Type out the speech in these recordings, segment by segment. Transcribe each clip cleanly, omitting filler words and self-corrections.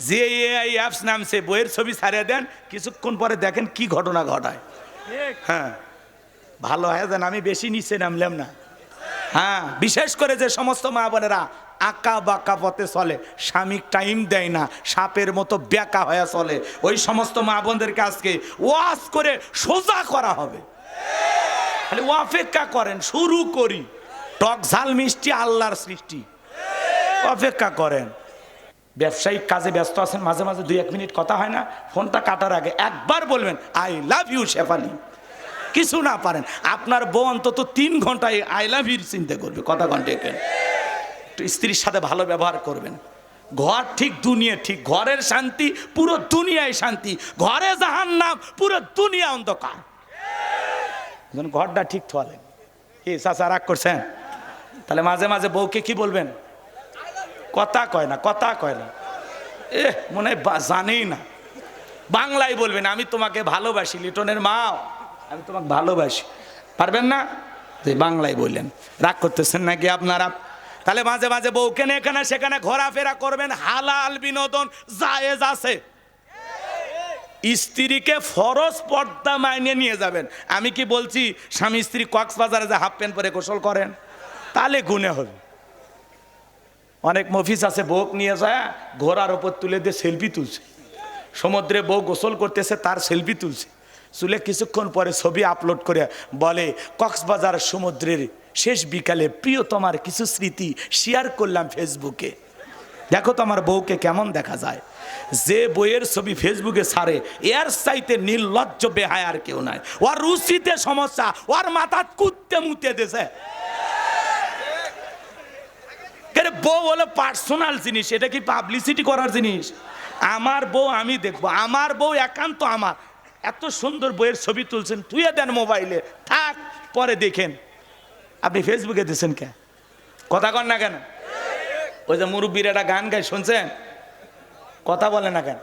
যে AI apps নামছে বইয়ের ছবি ছাড়িয়ে দেন, কিছুক্ষণ পরে দেখেন কি ঘটনা ঘটায়। হ্যাঁ, ভালো হয় যেন আমি বেশি নিচে নামলাম না। হ্যাঁ, বিশেষ করে যে সমস্ত মা বোনেরা আঁকা বাঁকা পথে চলে, স্বামী টাইম দেয় না, সাপের মতো বেঁকা হয়ে চলে, ওই সমস্ত মা বোনদেরকে আজকে ওয়াজ করে সোজা করা হবে। খালি অপেক্ষা করেন, শুরু করি। টক ঝাল মিষ্টি আল্লাহর সৃষ্টি, অপেক্ষা করেন। ব্যবসায়িক কাজে ব্যস্ত আছেন, মাঝে মাঝে 2-1 মিনিট কথা হয় না, ফোনটা কাটার আগে একবার বলবেন আই লাভ ইউ শেফালি। কিছু না পারেন, আপনার বউ অন্তত 3 ঘন্টায় আই লাভ ইউ চিন্তা করবে, কথা ঘন্টা। একটু স্ত্রীর সাথে ভালো ব্যবহার করবেন। ঘর ঠিক দুনিয়া ঠিক, ঘরের শান্তি পুরো দুনিয়ায় শান্তি, ঘরে জাহান্নাম পুরো দুনিয়া অন্ধকার। ঘরটা ঠিক থাকলেন কি চাচা রাগ করছেন? তাহলে মাঝে মাঝে বউকে কি বলবেন? কথা কয় না, কথা কয় না, মনে হয় জানেই না। বাংলায় বলবেন আমি তোমাকে ভালোবাসি, লিটনের মা আমি তোমাকে ভালোবাসি। পারবেন না? যে বাংলায় বললেন। রাগ করতেছেন নাকি আপনারা? তাহলে মাঝে মাঝে বউকে এখানে সেখানে ঘোরাফেরা করবেন, হালাল বিনোদন জায়েজ আছে। স্ত্রীকে ফরজ পর্দা মাইনে নিয়ে যাবেন। আমি কি বলছি স্বামী স্ত্রী কক্সবাজারে যে হাফ প্যান্ট পরে গোসল করেন, তাহলে গুণে হবে। অনেক মফিস আছে বউ নিয়ে যায় ঘোড়ার ওপর তুলে দিয়ে সেলফি তুলছে, সমুদ্রে বউ গোসল করতেছে তার সেলফি তুলছে, চুলে কিছুক্ষণ পরে ছবি আপলোড করে বলে কক্সবাজার সমুদ্রের শেষ বিকালে প্রিয়তমার কিছু স্মৃতি শেয়ার করলাম ফেসবুকে। দেখো তো আমার বউকে কেমন দেখা যায়। যে বইয়ের ছবি ফেসবুকে ছাড়ে এর চাইতে নির্লজ্জ বেহায় আর কেউ নাই। ওর রুচিতে সমস্যা, ওর মাথা কুত্তে মুতে দেছে। বউ হলো পার্সোনাল জিনিস, এটা কি পাবলিসিটি করার জিনিস? আমার বউ আমি দেখবো, আমার বউ একান্ত আমার। এত সুন্দর বইয়ের ছবি তুলছেন, তুইয়ে দেন মোবাইলে, থাক পরে দেখেন। আপনি ফেসবুকে দিয়েছেন কে? কথা কন না কেন? ওই যে মুরব্বীর একটা গান গায় শুনছেন, কথা বলে না কেন?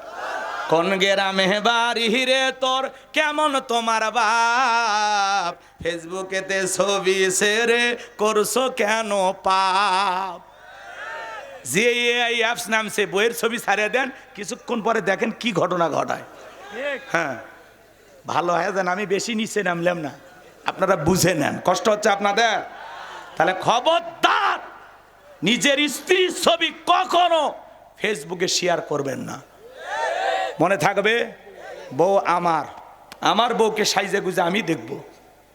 কোন গেরামে বাড়ি রে তোর, কেমন তোমার বাপ, ফেসবুকেতে ছবি ছেড়ে করছো কেন পাপ। যে এআই অ্যাপস নামছে বইয়ের ছবি ছাড়িয়ে দেন, কিছুক্ষণ পরে দেখেন কি ঘটনা ঘটায়। হ্যাঁ, ভালো হয় যেন আমি বেশি নিচে নামলাম না, আপনারা বুঝে নেন, কষ্ট হচ্ছে আপনাদের। তাহলে খবরদার, নিজের স্ত্রীর ছবি কখনো ফেসবুকে শেয়ার করবেন না। মনে থাকবে বউ আমার, আমার বউকে সাইজে গুজে আমি দেখবো,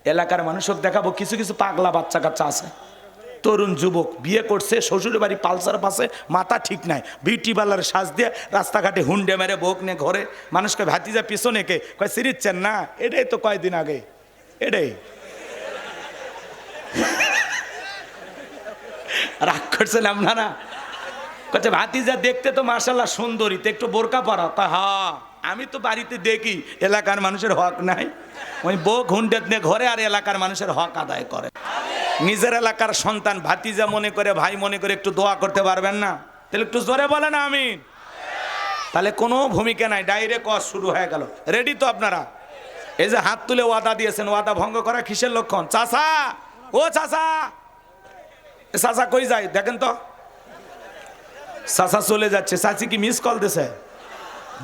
এলাকার মানুষক দেখাবো। কিছু কিছু পাগলা বাচ্চা কাচ্চা আছে, তরুণ যুবক বিয়ে করছে, শ্বশুরের বাড়ি পালসার পাশে, মাথা ঠিক নাই, বিউটি পার্লার সাজ দিয়ে রাস্তাঘাটে হুন্ডে মেরে বউক নিয়ে ঘরে, মানুষকে ভাতিজা পিছনে কে কয় সিরিচ্ছেন না, এটাই তো কয়দিন আগে, এটাই রাগ করছেন আপনারা? কচ্ছে ভাতিজা দেখতে তো মাশাআল্লাহ সুন্দরী, তো একটু বোরকা পরা। হ্যাঁ, আমি তো বাড়িতে দেখি, এলাকার মানুষের হক নাই, ওই বউ হুন্ডে নিয়ে ঘরে আর এলাকার মানুষের হক আদায় করে। নিজের এলাকার সন্তান ভাতিজা মনে করে, ভাই মনে করে একটু দোয়া করতে পারবেন না? তাহলে একটু জোরে বলেন আমিন। তাহলে কোনো ভূমিকা নাই, ডাইরেক্ট ওয়াজ শুরু হয়ে গেল। রেডি তো আপনারা? এই যে হাত তুলে ওয়াদা দিয়েছেন, ওয়াদা ভঙ্গ করা কিসের লক্ষণ? চাচা, ও চাচা, চাচা কই যায় দেখেন তো। চাচা চলে যাচ্ছে, চাচি কি মিস কল দিছে?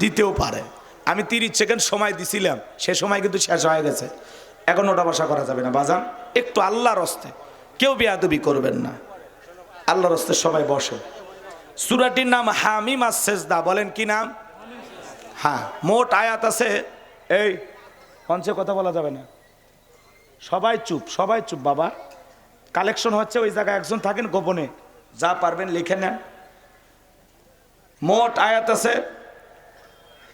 দিতেও পারে। আমি 30 সেকেন্ড সময় দিছিলাম, সে সময় কিন্তু শেষ হয়ে গেছে। এখন ওটা বসা করা যাবে না বাজান, একটু আল্লাহর হস্তে, কেউ বেয়াদবি করবেন না, আল্লাহর হস্তে সবাই বসে। সূরাটির নাম হামিম আস-সেজদা, বলেন কি নাম? হ্যাঁ, মোট আয়াত আছে, এই মঞ্চে কথা বলা যাবে না, সবাই চুপ, সবাই চুপ বাবা। কালেকশন হচ্ছে, ওই জায়গায় একজন থাকেন গোপনে, যা পারবেন লিখে নেন। মোট আয়াত আছে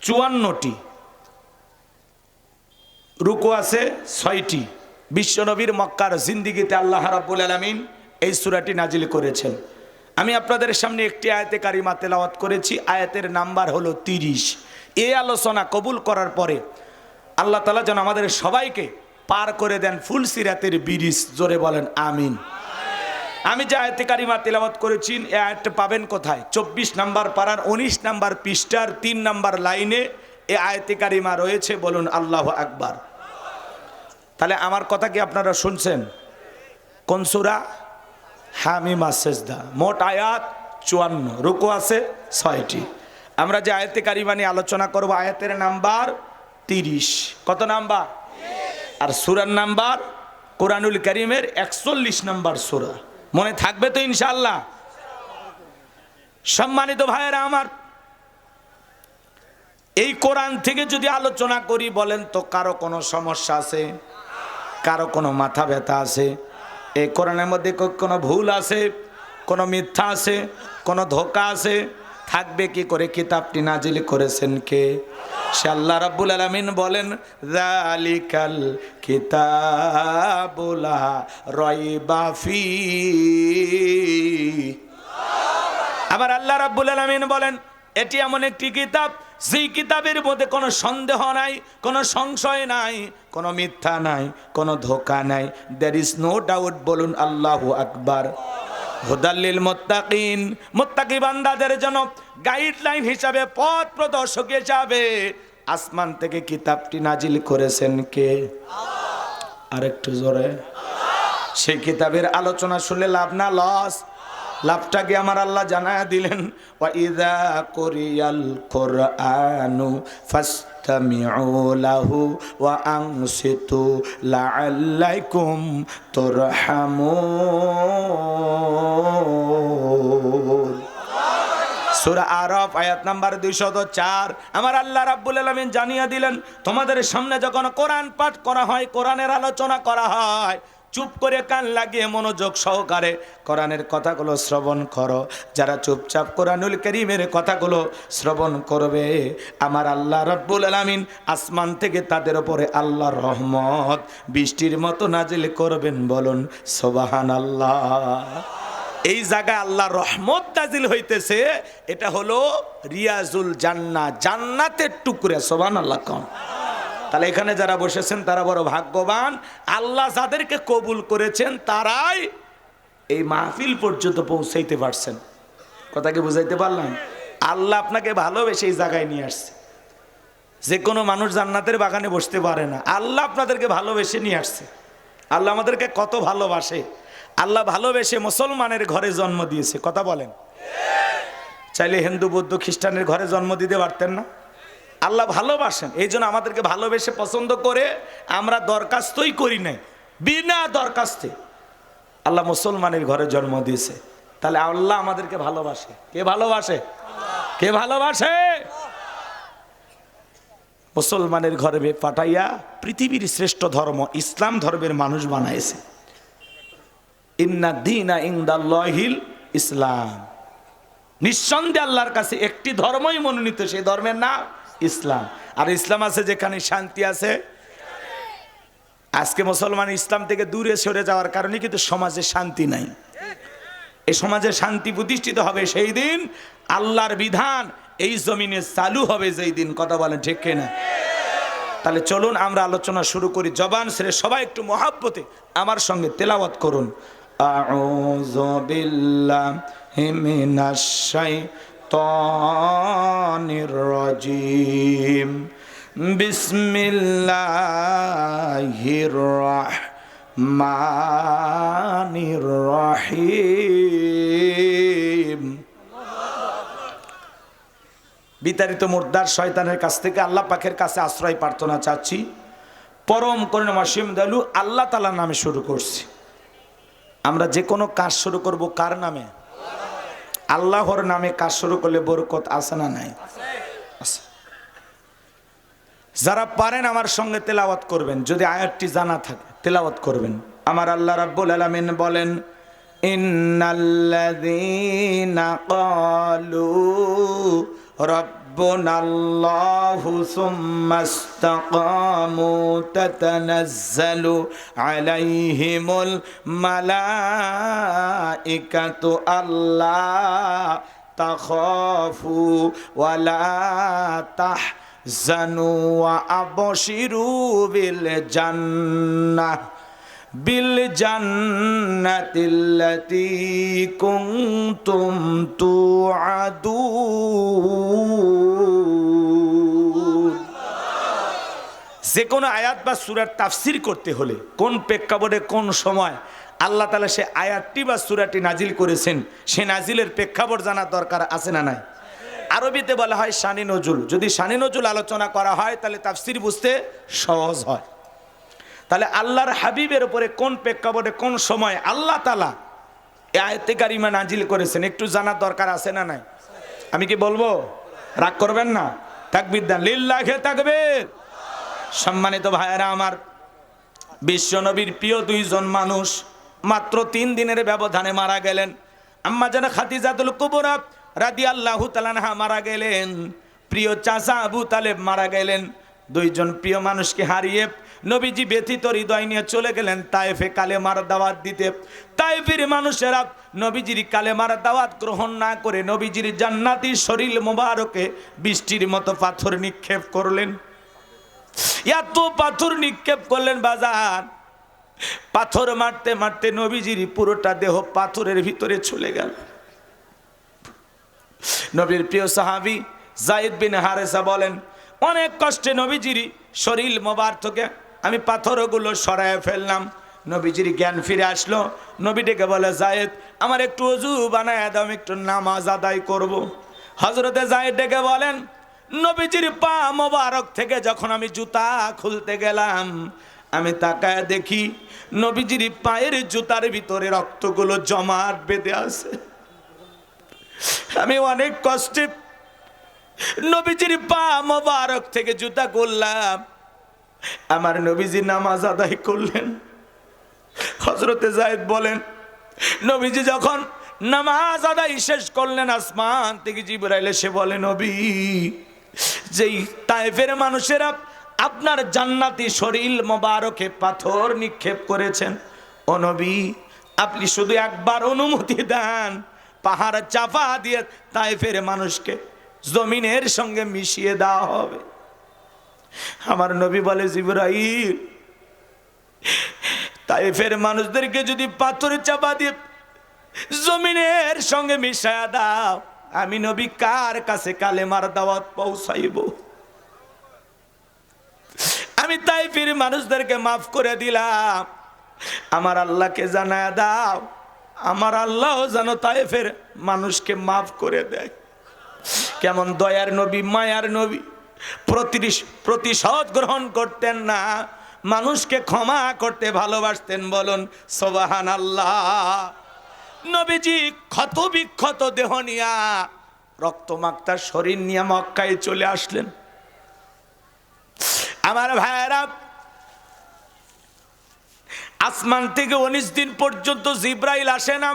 54টি, রুকু আছে 6টি। বিশ্বনবীর মক্কার জিন্দিগিতে আল্লাহ রাব্বুল আলামিন এই সূরাটি নাজিল করেছেন। আমি আপনাদের সামনে একটি আয়াতে কারিমা তেলাওয়াত করেছি, আয়াতের নাম্বার হলো 30। এই আলোচনা কবুল করার পরে আল্লাহ তাআলা যেন আমাদের সবাইকে পার করে দেন ফুল সিরাতের ব্রিজ, জোরে বলেন আমিন। আমি যে আয়াতে কারিমা তেলাওয়াত করেছি, এই আয়াতটা পাবেন কোথায়? 24 নম্বর পারার 19 নম্বর পৃষ্ঠার 3 নম্বর লাইনে এই আয়াতে কারিমা রয়েছে, বলুন আল্লাহু আকবার। তাহলে আমার কথা কি আপনারা শুনছেন? কোন সূরা? হামিম আস-সেজদা। মোট আয়াত 54, রুকু আছে 6টি। আমরা যে আয়াতে কারিমা নিয়ে আলোচনা করব আয়াতের নাম্বার 30। কত নাম্বার? আর সূরার নাম্বার কোরআনুল কারীমের 41 নাম্বার সূরা। মনে থাকবে তো ইনশাআল্লাহ? সম্মানিত ভাইয়েরা আমার, এই কোরআন থেকে যদি আলোচনা করি বলেন তো কারো কোনো সমস্যা আছে? কারো কোনো মাথা ব্যথা আছে? এই কোরআনের মধ্যে কোনো ভুল আছে, কোনো মিথ্যা আছে, কোনো ধোঁকা আছে? থাকবে কি করে? কিতাবটি নাজিল করেছেন কে? সে আল্লাহ রাব্বুল আলামিন বলেন, যালিকাল কিতাবু লা রাইবা ফি। আবার আল্লাহ রাব্বুল আলামিন বলেন, এটি এমন একটি কিতাব যেই কিতাবের মধ্যে কোনো সন্দেহ নাই, কোনো সংশয় নাই, কোনো মিথ্যা নাই, কোনো ধোঁকা নাই। There is no doubt. বলুন আল্লাহু আকবার। হুদাল্লিল মুত্তাকিন, মুত্তাকি বান্দাদের জন্য গাইডলাইন হিসাবে, পথ প্রদর্শক হিসাবে আসমান থেকে কিতাবটি নাজিল করেছেন কে? আরেকটু জোরে। সেই কিতাবের আলোচনা শুনলে লাভ না লস? লাভটাকে আমার আল্লাহ জানায়া দিলেন, ওয়া ইযা কুরিয়াল কুরআনু ফাসতামিউ লাহু ওয়া আনসিতু লাআল্লাকুম তুরহামুন। সূরা আরাফ আয়াত নাম্বার 204। আমার আল্লাহ রাব্বুল আলামিন জানিয়ে দিলেন, তোমাদের সামনে যখন কোরআন পাঠ করা হয়, কোরআনের আলোচনা করা হয়, চুপ করে কান লাগিয়ে মনোযোগ সহকারে কোরআনের কথাগুলো শ্রবণ করো। যারা চুপচাপ কোরআনুল কারীমের কথাগুলো শ্রবণ করবে, আমার আল্লাহ রাব্বুল আলামিন আসমান থেকে তাদের উপরে আল্লাহর রহমত বৃষ্টির মতো নাজিল করবেন। বলুন সুবহানাল্লাহ। এই জায়গায় আল্লাহর রহমত নাজিল হইতেছে, এটা হলো রিয়াজুল জান্নাহ, জান্নাতের টুকরা। সুবহানাল্লাহ। কোন তাহলে এখানে যারা বসেছেন তারা বড় ভাগ্যবান। আল্লাহ যাদেরকে কবুল করেছেন তারাই এই মাহফিল পর্যন্ত পৌঁছাইতে পারছেন। কথা কি বুঝাইতে পারলাম? আল্লাহ আপনাকে ভালোবেসে এই জায়গায় নিয়ে আসছে। যে কোনো মানুষ জান্নাতের বাগানে বসতে পারে না, আল্লাহ আপনাদেরকে ভালোবেসে নিয়ে আসছে। আল্লাহ আমাদেরকে কত ভালোবাসে। আল্লাহ ভালোবেসে মুসলমানের ঘরে জন্ম দিয়েছে। কথা বলেন। চাইলে হিন্দু বৌদ্ধ খ্রিস্টানের ঘরে জন্ম দিতে পারতেন না? আল্লাহ ভালোবাসেন, এই জন্য আমাদেরকে ভালোবেসে পছন্দ করে আমরা দরখাস্তই করি নাই, বিনা দরখাস্তে আল্লাহ মুসলমানের ঘরে জন্ম দিয়েছে। তাহলে আল্লাহ আমাদেরকে ভালোবাসে। কে ভালোবাসে? কে ভালোবাসে? মুসলমানের ঘরে পাঠাইয়া পৃথিবীর শ্রেষ্ঠ ধর্ম ইসলাম ধর্মের মানুষ বানাইছে। ইন্না দীনা ইনদাল্লাহিল ইসলাম। নিঃসন্দেহে আল্লাহর কাছে একটি ধর্মই মনোনীত, সেই ধর্মের নাম ইসলাম। আর ইসলাম আছে যেখানে শান্তি আছে। আজকে মুসলমান ইসলাম থেকে দূরে সরে যাওয়ার কারণে কিন্তু সমাজে শান্তি নাই। এই সমাজে শান্তি প্রতিষ্ঠিত হবে সেই দিন আল্লাহর বিধান এই জমিনে চালু হবে যেই দিন। কথা বলেন ঠিক কিনা? তাহলে চলুন আমরা আলোচনা শুরু করি। জবান ছেড়ে সবাই একটু মহাব্বতে আমার সঙ্গে তেলাওয়াত করুন। আউযু বিল্লাহি মিনাশ শাইতানির রাজিম। বিসমিল্লাহির রাহমানির রহিম। বিতাড়িত মুর্দার শয়তানের কাছ থেকে আল্লাহ পাকের কাছে আশ্রয় প্রার্থনা চাচ্ছি। পরম করুণাময় অসীম দয়ালু আল্লাহ তাআলার নামে শুরু করছি। আমরা যে কোনো কাজ শুরু করব কার নামে? আল্লাহর নামে কাজ শুরু করলে বরকত আছে না নাই? আছে। যারা পারেন আমার সঙ্গে তেলাওয়াত করবেন, যদি আয়াতটি জানা থাকে তেলাওয়াত করবেন। আমার আল্লাহ রাব্বুল আলামিন বলেন, ইন্নাল্লাযীনা ক্বালু রাব্বুনাল্লাহু সুম্মাস্তাকামু তাতানাজ্জালু আলাইহিমুল মালাইকাতু আল্লা তাখাফু ওয়ালা তাহজানু ওয়া আবশিরু বিল জান্নাহ জান্নাতিল্লাতী কুনতুম তুআদুন। যে কোনো আয়াত বা সূরার তাফসীর করতে হলে কোন প্রেক্ষাপটে কোন সময় আল্লাহ তাআলা সে আয়াতটি বা সূরাটি নাজিল করেছেন, সে নাজিলের প্রেক্ষাপট জানার দরকার আছে না নাই? আরবিতে বলা হয় শানি নজুল। যদি শানি নজুল আলোচনা করা হয় তাহলে তাফসির বুঝতে সহজ হয়। তাহলে আল্লাহর হাবিবের উপরে কোন প্রেক্ষাপটে কোন সময় আল্লাহ তাআলা এই আয়াতে কারিমা নাজিল করেছেন একটু জানার দরকার আছে না নাই? আমি কি বলবো? রাগ করবেন না? তাকবীর দেন, লিল্লাহি তাকবীর। সম্মানিত ভাইয়েরা আমার, বিশ্ব নবীর প্রিয় দুইজন মানুষ মাত্র 3 দিনের ব্যবধানে মারা গেলেন। আম্মা জান খাদিজাতুল কুবরা রাদিয়াল্লাহু তাআলা আনহা মারা গেলেন, প্রিয় চাচা আবু তালেব মারা গেলেন। দুইজন প্রিয় মানুষকে হারিয়ে নবীজি ব্যথিত হৃদয় নিয়ে চলে গেলেন তায়েফে কালেমার দাওয়াত দিতে। তায়েফের মানুষেরা নবীজির কালেমার দাওয়াত গ্রহণ না করে নবীজির জান্নাতি শরীর মোবারকে বৃষ্টির মতো পাথর নিক্ষেপ করলেন। এত পাথর নিক্ষেপ করলেন বাজার, পাথর মারতে মারতে নবীজির পুরোটা দেহ পাথরের ভিতরে চলে গেল। নবীর প্রিয় সাহাবী যায়েদ বিন হারেসা বলেন, অনেক কষ্টে নবীজির শরীর মোবারক থেকে আমি পাথরগুলো সরায় ফেললাম। নবীজির জ্ঞান ফিরে আসলো। নবী ডেকে বলে, যায়েদ আমার একটু ওযু বানায় দাও, আমি একটু নামাজ আদায় করব। হযরতে যায়েদ ডেকে বলেন, নবীজির পা মোবারক থেকে যখন আমি জুতা খুলতে গেলাম, আমি তাকায় দেখি নবীজির পায়ের জুতার ভিতরে রক্তগুলো জমাট বেঁধে আছে। আমি অনেক কষ্টে নবীজির পা মোবারক থেকে জুতা করলাম। আমার নবীজি নামাজ আদায় করলেন। হযরতে যায়েদ বলেন, নবীজি যখন নামাজ আদায় শেষ করলেন, আসমান থেকে জিবরাইল এসে বলে, নবী যেই তায়েফের মানুষেরা আপনার জান্নাতি শরীর মোবারকে পাথর নিক্ষেপ করেছেন, ও নবী আপনি শুধু একবার অনুমতি দেন, পাহাড় চাপা দিয়ে তায়েফের মানুষকে জমিনের সঙ্গে মিশিয়ে দেওয়া হবে। আমার নবী বলে, জিবরাইল তায়েফের মানুষদেরকে যদি পাথরে চাপা দিয়ে জমিনের সঙ্গে মিশায়া দাও, আমি নবী কার কাছে কালেমার দাওয়াত পৌঁছাইব? আমি তায়েফের মানুষদেরকে মাফ করে দিলাম, আমার আল্লাহকে জানায়া দাও, আমার আল্লাহ যেন তায়েফের মানুষকে মাফ করে দেয়। কেমন দয়ার নবী, মায়ার নবী, প্রতিশোধ গ্রহণ করতেন না, মানুষকে ক্ষমা করতে ভালোবাসতেন। বলুন সুবহানাল্লাহ। নবীজি ক্ষত বিক্ষত দেহ নিয়া রক্তমাক্তা শরীর নিয়ে মক্কায় চলে আসলেন। আমার ভাইয়েরা, আসমান থেকে 19 দিন পর্যন্ত জিবরাইল আসে না,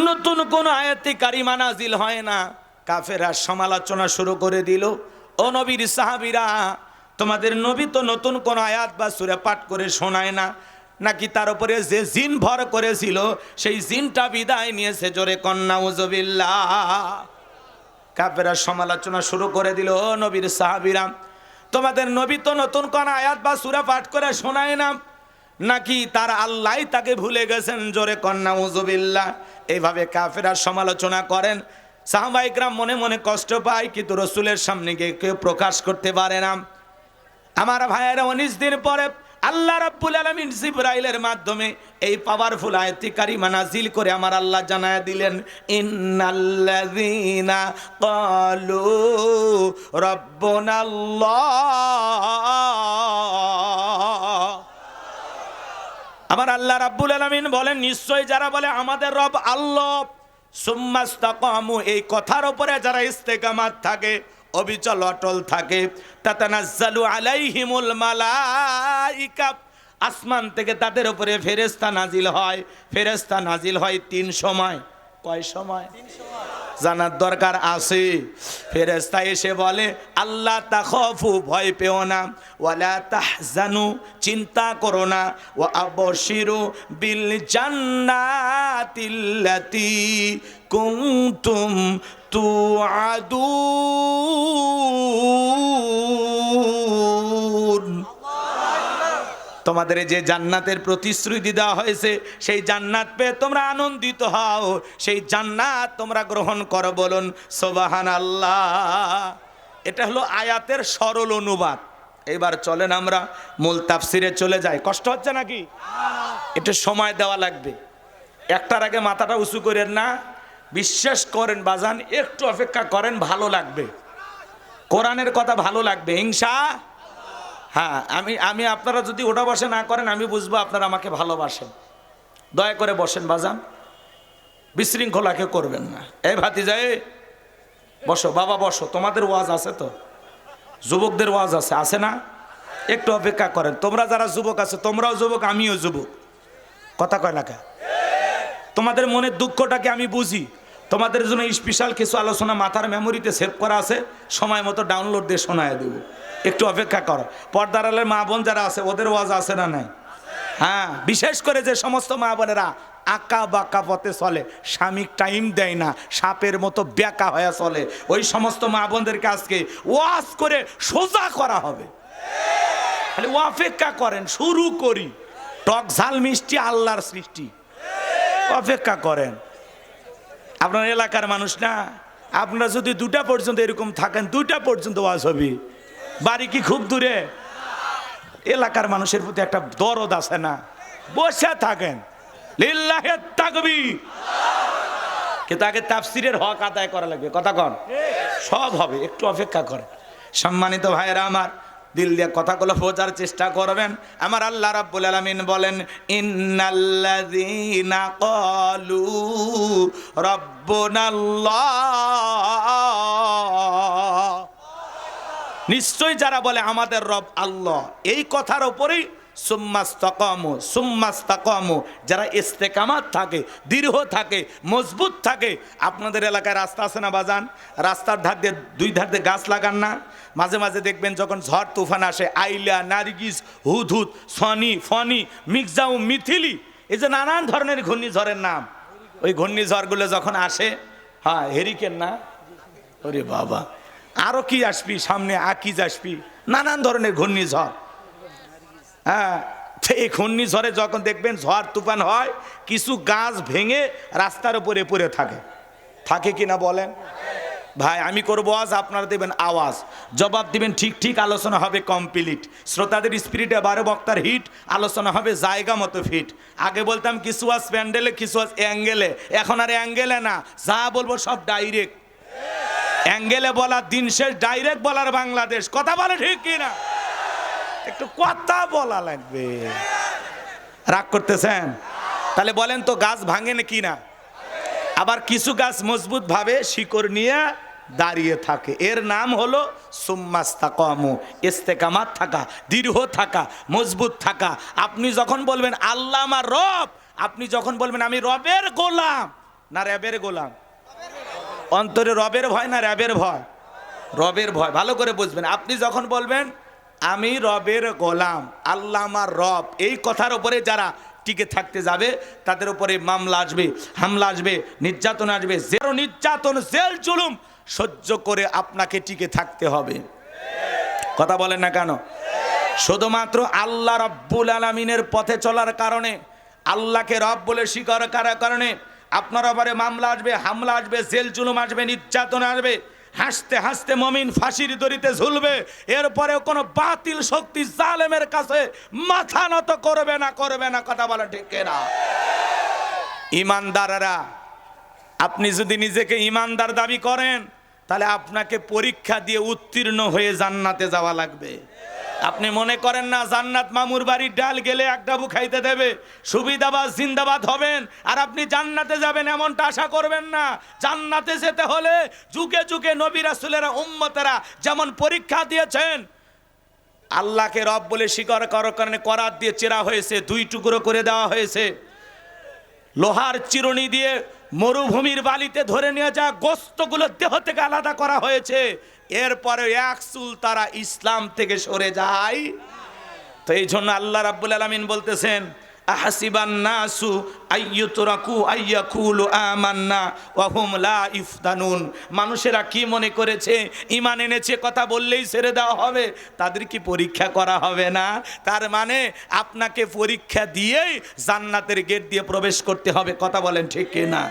নতুন কোন আয়াতে কারিমা নাজিল হয় না। কাফেররা সমালোচনা শুরু করে দিল, ও নবীর সাহাবীরা, তোমাদের নবী তো নতুন কোন আয়াত বা সূরা পাঠ করে শোনায় না, নাকি তার উপরে যে জিন ভর করেছিল সেই জিনটা বিদায় নিয়েছে? জোরে কন্যা উযুবিল্লাহ। কাফেররা সমালোচনা শুরু করে দিল, ও নবীর সাহাবীরা, তোমাদের নবী তো নতুন কোন আয়াত বা সূরা পাঠ করে শোনায় না, নাকি তার আল্লাহ তাকে ভুলে গেছেন? জোরে কন্যা উযুবিল্লাহ। এইভাবে কাফেররা সমালোচনা করেন। সাহাবায়ে কেরাম মনে মনে কষ্ট পায়, কিন্তু রাসূলের সামনে গিয়ে কেউ প্রকাশ করতে পারে না। আমার ভাইয়েরা, 19 দিন পরে আল্লাহ রাব্বুল আলামিন জিবরাইলের মাধ্যমে এই পাওয়ারফুল আয়াতে কারিমা নাজিল করে আমার আল্লাহ জানায়া দিলেন, ইন্নাল্লাযীনা ক্বালু রাব্বুনাল্লাহ। আমার আল্লাহ রাব্বুল আলামিন বলেন, নিশ্চয় যারা বলে আমাদের রব আল্লাহ, সুম্মাস্তাকামু, এই কথার উপরে যারা ইস্তেকামাত থাকে, অবিচল অটল থাকে, তাতানাজ্জালু আলাইহিমুল মালাইকা, আসমান থেকে তাদের উপরে ফেরেশতা নাজিল হয়। ফেরেশতা নাজিল হয় 3 সময়। কয় সময়? 3 সময়। জানার দরকার আছে। ফেরেশতা এসে বলে, আল্লাহ তাখাফু, ভয় পেও না, ওয়ালা তাহজানু, চিন্তা করো না, ওয়া আবশিরু বিল জান্নাতিল্লাতী কুনতুম তুআদুন। তোমাদের যে জান্নাতের প্রতিশ্রুতি দেওয়া হয়েছে, সেই জান্নাত পেয়ে তোমরা আনন্দিত হও, সেই জান্নাত তোমরা গ্রহণ করো। বলুন সুবহানাল্লাহ। এটা হলো আয়াতের সরল অনুবাদ। এবার চলেন আমরা মূল তাফসিরে চলে যাই। কষ্ট হচ্ছে নাকি? একটু সময় দেওয়া লাগবে। একটার আগে মাথাটা উঁচু করেন না, বিশ্বাস করেন বাজান, একটু অপেক্ষা করেন, ভালো লাগবে, কোরআনের কথা ভালো লাগবে ইনশাআল্লাহ। হ্যাঁ, আমি আপনারা যদি ওটা বসে না করেন আমি বুঝবো আপনারা আমাকে ভালোবাসেন। দয়া করে বসেন বাজান, বিশৃঙ্খলাকে করবেন না। এই ভাতিজা, বসো বাবা, বসো। তোমাদের ওয়াজ আছে তো, যুবকদের ওয়াজ আছে, আছে না? একটু অপেক্ষা করেন। তোমরা যারা যুবক আছে, তোমরাও যুবক, আমিও যুবক, কথা কয় না কে? তোমাদের মনের দুঃখটাকে আমি বুঝি। তোমাদের জন্য স্পেশাল কিছু আলোচনা মাথার মেমোরিতে সেভ করা আছে, সময় মতো ডাউনলোড দিয়ে শোনায় দেব। একটু অপেক্ষা করো। পর্দার আড়ালের মা বোন যারা আছে, ওদের ওয়াজ আছে না নাই? হ্যাঁ, বিশেষ করে যে সমস্ত মা বোনেরা আঁকা বাঁকা পথে চলে, স্বামীক টাইম দেয় না, সাপের মতো ব্যাকা হয়ে চলে, ওই সমস্ত মা বোনদেরকে আজকে ওয়াজ করে সোজা করা হবে। খালি অপেক্ষা করেন, শুরু করি। টক ঝাল মিষ্টি আল্লাহর সৃষ্টি, অপেক্ষা করেন। আপনার এলাকার মানুষ না, আপনারা যদি 2টা পর্যন্ত এরকম থাকেন, 2টা পর্যন্ত ওয়াজ হবে। বাড়ি কি খুব দূরে? এলাকার মানুষের প্রতি একটা দরদ আছে না? বসে থাকেন, লিল্লাহে তাকবীর। কিন্তু আগে তাফসীরের হক আদায় করা লাগবে, কথা কন, সব হবে। একটু অপেক্ষা করেন। সম্মানিত ভাইয়েরা আমার, দিল দিয়ে কথাগুলো বোঝার চেষ্টা করবেন। আমার আল্লাহ রাব্বুল আলামিন বলেন, ইন্নাল্লাযীনা ক্বালু রাব্বুনাল্লাহ, নিশ্চয় যারা বলে আমাদের রব আল্লাহ, এই কথার উপরেই সুম্মাস্তাকামু, যারা ইস্তেকামাত থাকে, দৃঢ় থাকে, মজবুত থাকে। আপনাদের এলাকায় রাস্তা আছে না বাজান? রাস্তার ধার দিয়ে 2 ধার দিয়ে গাছ লাগান না? মাঝে মাঝে দেখবেন যখন ঝড় তুফান আসে, আইলা, নার্গিস, হুদহুদ, সনি, ফনি, মির্জাউ, মিথিলি, এই যে নানান ধরনের ঘূর্ণিঝড়ের নাম, ওই ঘূর্ণিঝড়গুলো যখন আসে, হ্যাঁ হেরিকেন না, ওরে বাবা, আরো কি আসবি সামনে, আকিজ আসবি, নানান ধরনের ঘূর্ণিঝড়। হ্যাঁ, এই ঘূর্ণিঝড়ে যখন দেখবেন ঝড় তুফান হয়, কিছু গাছ ভেঙে রাস্তার উপরে পড়ে থাকে, থাকে কিনা বলেন? ভাই আমি করবো আজ, আপনারা দেবেন আওয়াজ, জবাব দিবেন ঠিক ঠিক, আলোচনা হবে কমপ্লিট। শ্রোতাদের স্পিরিটে 12 বক্তার হিট, আলোচনা হবে জায়গা মতো ফিট। আগে বলতাম কিছু আজ প্যান্ডেলে, কিছু আজ অ্যাঙ্গেলে, এখন আর অ্যাঙ্গেলে না, যা বলবো সব ডাইরেক্ট। অ্যাঙ্গেলে বলার দিন শেষ, ডাইরেক্ট বলার বাংলাদেশ, কথা বলে ঠিক কিনা? একটু কথা বলা লাগবে। রাগ করতেছেন? তাহলে বলেন তো, গাছ ভাঙে নাকি না? আবার কিছু গাছ মজবুত ভাবে শিকড় নিয়ে দাঁড়িয়ে থাকে, এর নাম হলো সুম্মাস্তাকামু, ইস্তেকামাত থাকা, দৃঢ় থাকা, মজবুত থাকা। আপনি যখন বলবেন আল্লাহ আমার রব, আপনি যখন বলবেন আমি রবের গোলাম, না র্যাবের গোলাম? অন্তরে রবের ভয় না র্যাবের ভয়? রবের ভয়। ভালো করে বুঝবেন। আপনি যখন বলবেন আমি রবের গোলাম, আল্লাহ আমার রব, এই কথার উপরে যারা টিকে থাকতে যাবে তাদের উপরে মামলা আসবে, হামলা আসবে, নির্যাতন আসবে। জেরো নির্যাতন, জেল জুলুম সহ্য করে আপনাকে টিকে থাকতে হবে। কথা বলেন না কেন? শুধুমাত্র আল্লাহ রাব্বুল আলামিনের পথে চলার কারণে, আল্লাহকে রব বলে স্বীকার করার কারণে আপনার উপরে মামলা আসবে, হামলা আসবে, জেল জুলুম আসবে, নির্যাতন আসবে। হাসতে হাসতে মমিন ফাঁসির দড়িতে ঝুলবে। এরপরেও কোনো বাতিল শক্তি জালেমের কাছে মাথা নত করবে না, করবে না। কথা বলা ঠিক না? ইমানদাররা, আপনি যদি নিজেকে ইমানদার দাবি করেন, তাহলে আপনাকে পরীক্ষা দিয়ে উত্তীর্ণ হয়ে জান্নাতে যাওয়া লাগবে। আপনি মনে করেন না জান্নাত মামুর বাড়ির ডাল গেলে এক ডাবু খাইতে দেবে, সুবিধাবাদ জিন্দাবাদ হবেন আর আপনি জান্নাতে যাবেন, এমনটা আশা করবেন না। জান্নাতে যেতে হলে যুগে যুগে নবী রাসূলেরা, উম্মতেরা যেমন পরীক্ষা দিয়েছেন, আল্লাহকে রব বলে স্বীকার করার কারণে করাত দিয়ে চেরা হয়েছে, 2 টুকরো করে দেওয়া হয়েছে, লোহার চিরুনি দিয়ে মরুভূমির বালিতে ধরে নিয়ে যা গোস্তগুলো দেহ থেকে আলাদা করা হয়েছে, এরপরে এক চুল তারা ইসলাম থেকে সরে যায়। তো এই জন্য আল্লাহ রাব্বুল আলামিন বলতেছেন, আহাসিবান নাসু আইয়ুতরাকু আইয়াকুলু আমান্না ওয়া হুম লা ইফতানুন। মানুষেরা কি মনে করেছে ঈমান এনেছে কথা বললেই ছেড়ে দেওয়া হবে, তাদের কি পরীক্ষা করা হবে না? তার মানে আপনাকে পরীক্ষা দিয়েই জান্নাতের গেট দিয়ে প্রবেশ করতে হবে। কথা বলেন ঠিক কি না?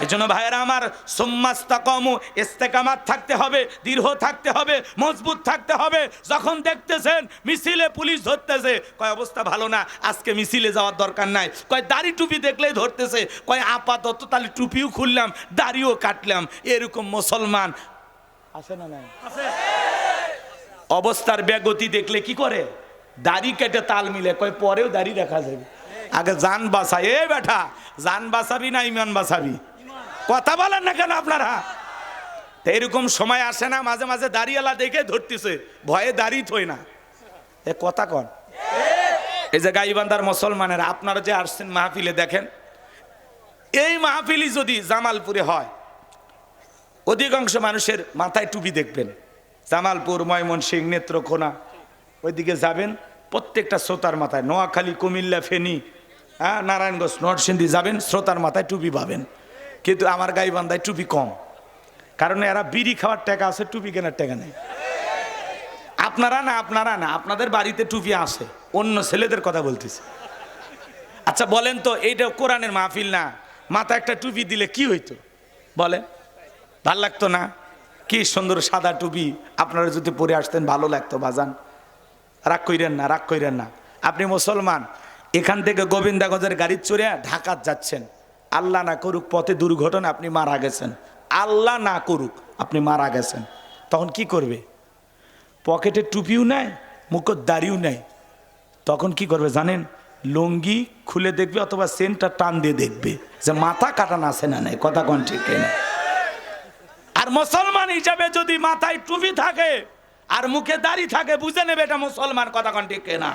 এজন্য ভাইয়েরা আমার, সুম্মাস্তাকামু, ইস্তেকামাত থাকতে হবে, দৃঢ় থাকতে হবে, মজবুত থাকতে হবে। যখন দেখতেছেন মিছিলে পুলিশ ধরতেছে, কয় অবস্থা ভালো না, আজকে মিছিলে যাওয়ার দরকার নাই, কয় দাড়ি টুপি দেখলেই ধরতেছে, কয় আপাতত তাহলে টুপিও খুললাম, দাড়িও কাটলাম। এরকম মুসলমান আছে না নাই? অবস্থার ব্যাগতি দেখলে কি করে, দাড়ি কেটে তাল মিলে, কয় পরেও দাড়ি দেখা যাবে, আগে জান বাঁচাই। এ বেটা, জান বাঁচাবি না ইমান বাঁচাবি? কথা বলেন না কেন আপনারা? তো এরকম সময় আসে না, মাঝে মাঝে দাড়িওয়ালা দেখে ধরতেছে, ভয়ে দাড়ি থই না। এ কথা কন। এই যে গাইবান্ধার মুসলমানেরা, আপনারা যে আসছেন মাহফিলে, দেখেন এই মাহফিলই যদি জামালপুরে হয়, অধিকাংশ মানুষের মাথায় টুপি দেখবেন। জামালপুর, ময়মনসিংহ, নেত্রকোনা ওইদিকে যাবেন, প্রত্যেকটা শ্রোতার মাথায়, নোয়াখালী, কুমিল্লা, ফেনী, নারায়ণগঞ্জ, নরসিংদী যাবেন, শ্রোতার মাথায় টুপি পাবেন। কিন্তু আমার গাইবান্ধায় টুপি কম, কারণ এরা বিড়ি খাওয়ার টাকা আছে, টুপি কেনার টাকা নেই। আপনারা না, আপনাদের বাড়িতে টুপি আসে, অন্য ছেলেদের কথা বলতেছে। আচ্ছা বলেন তো, এইটা কোরআনের মাহফিল না, মাথায় একটা টুপি দিলে কি হইতো বলেন? ভাল লাগতো না? কি সুন্দর সাদা টুপি আপনারা যদি পরে আসতেন, ভালো লাগতো বাজান। রাগ কইরেন না। আপনি মুসলমান, এখান থেকে গোবিন্দাগঞ্জের গাড়ি চড়ে ঢাকা যাচ্ছেন, আল্লাহ না করুক পথে দুর্ঘটনা, আপনি মারা গেছেন, আল্লাহ না করুক আপনি মারা গেছেন, তখন কি করবে? পকেটে টুপিও নাই, মুখের দাড়িও নাই, তখন কি করবে জানেন? লুঙ্গি খুলে দেখবে, অথবা সেন্টটা টান দিয়ে দেখবে যে মাথা কাটানো আছে না নাই। কথা কোন ঠিক না? আর মুসলমান হিসাবে যদি মাথায় টুপি থাকে আর মুখে দাড়ি থাকে, বুঝে নেবে এটা মুসলমান। কথা কোন ঠিক না?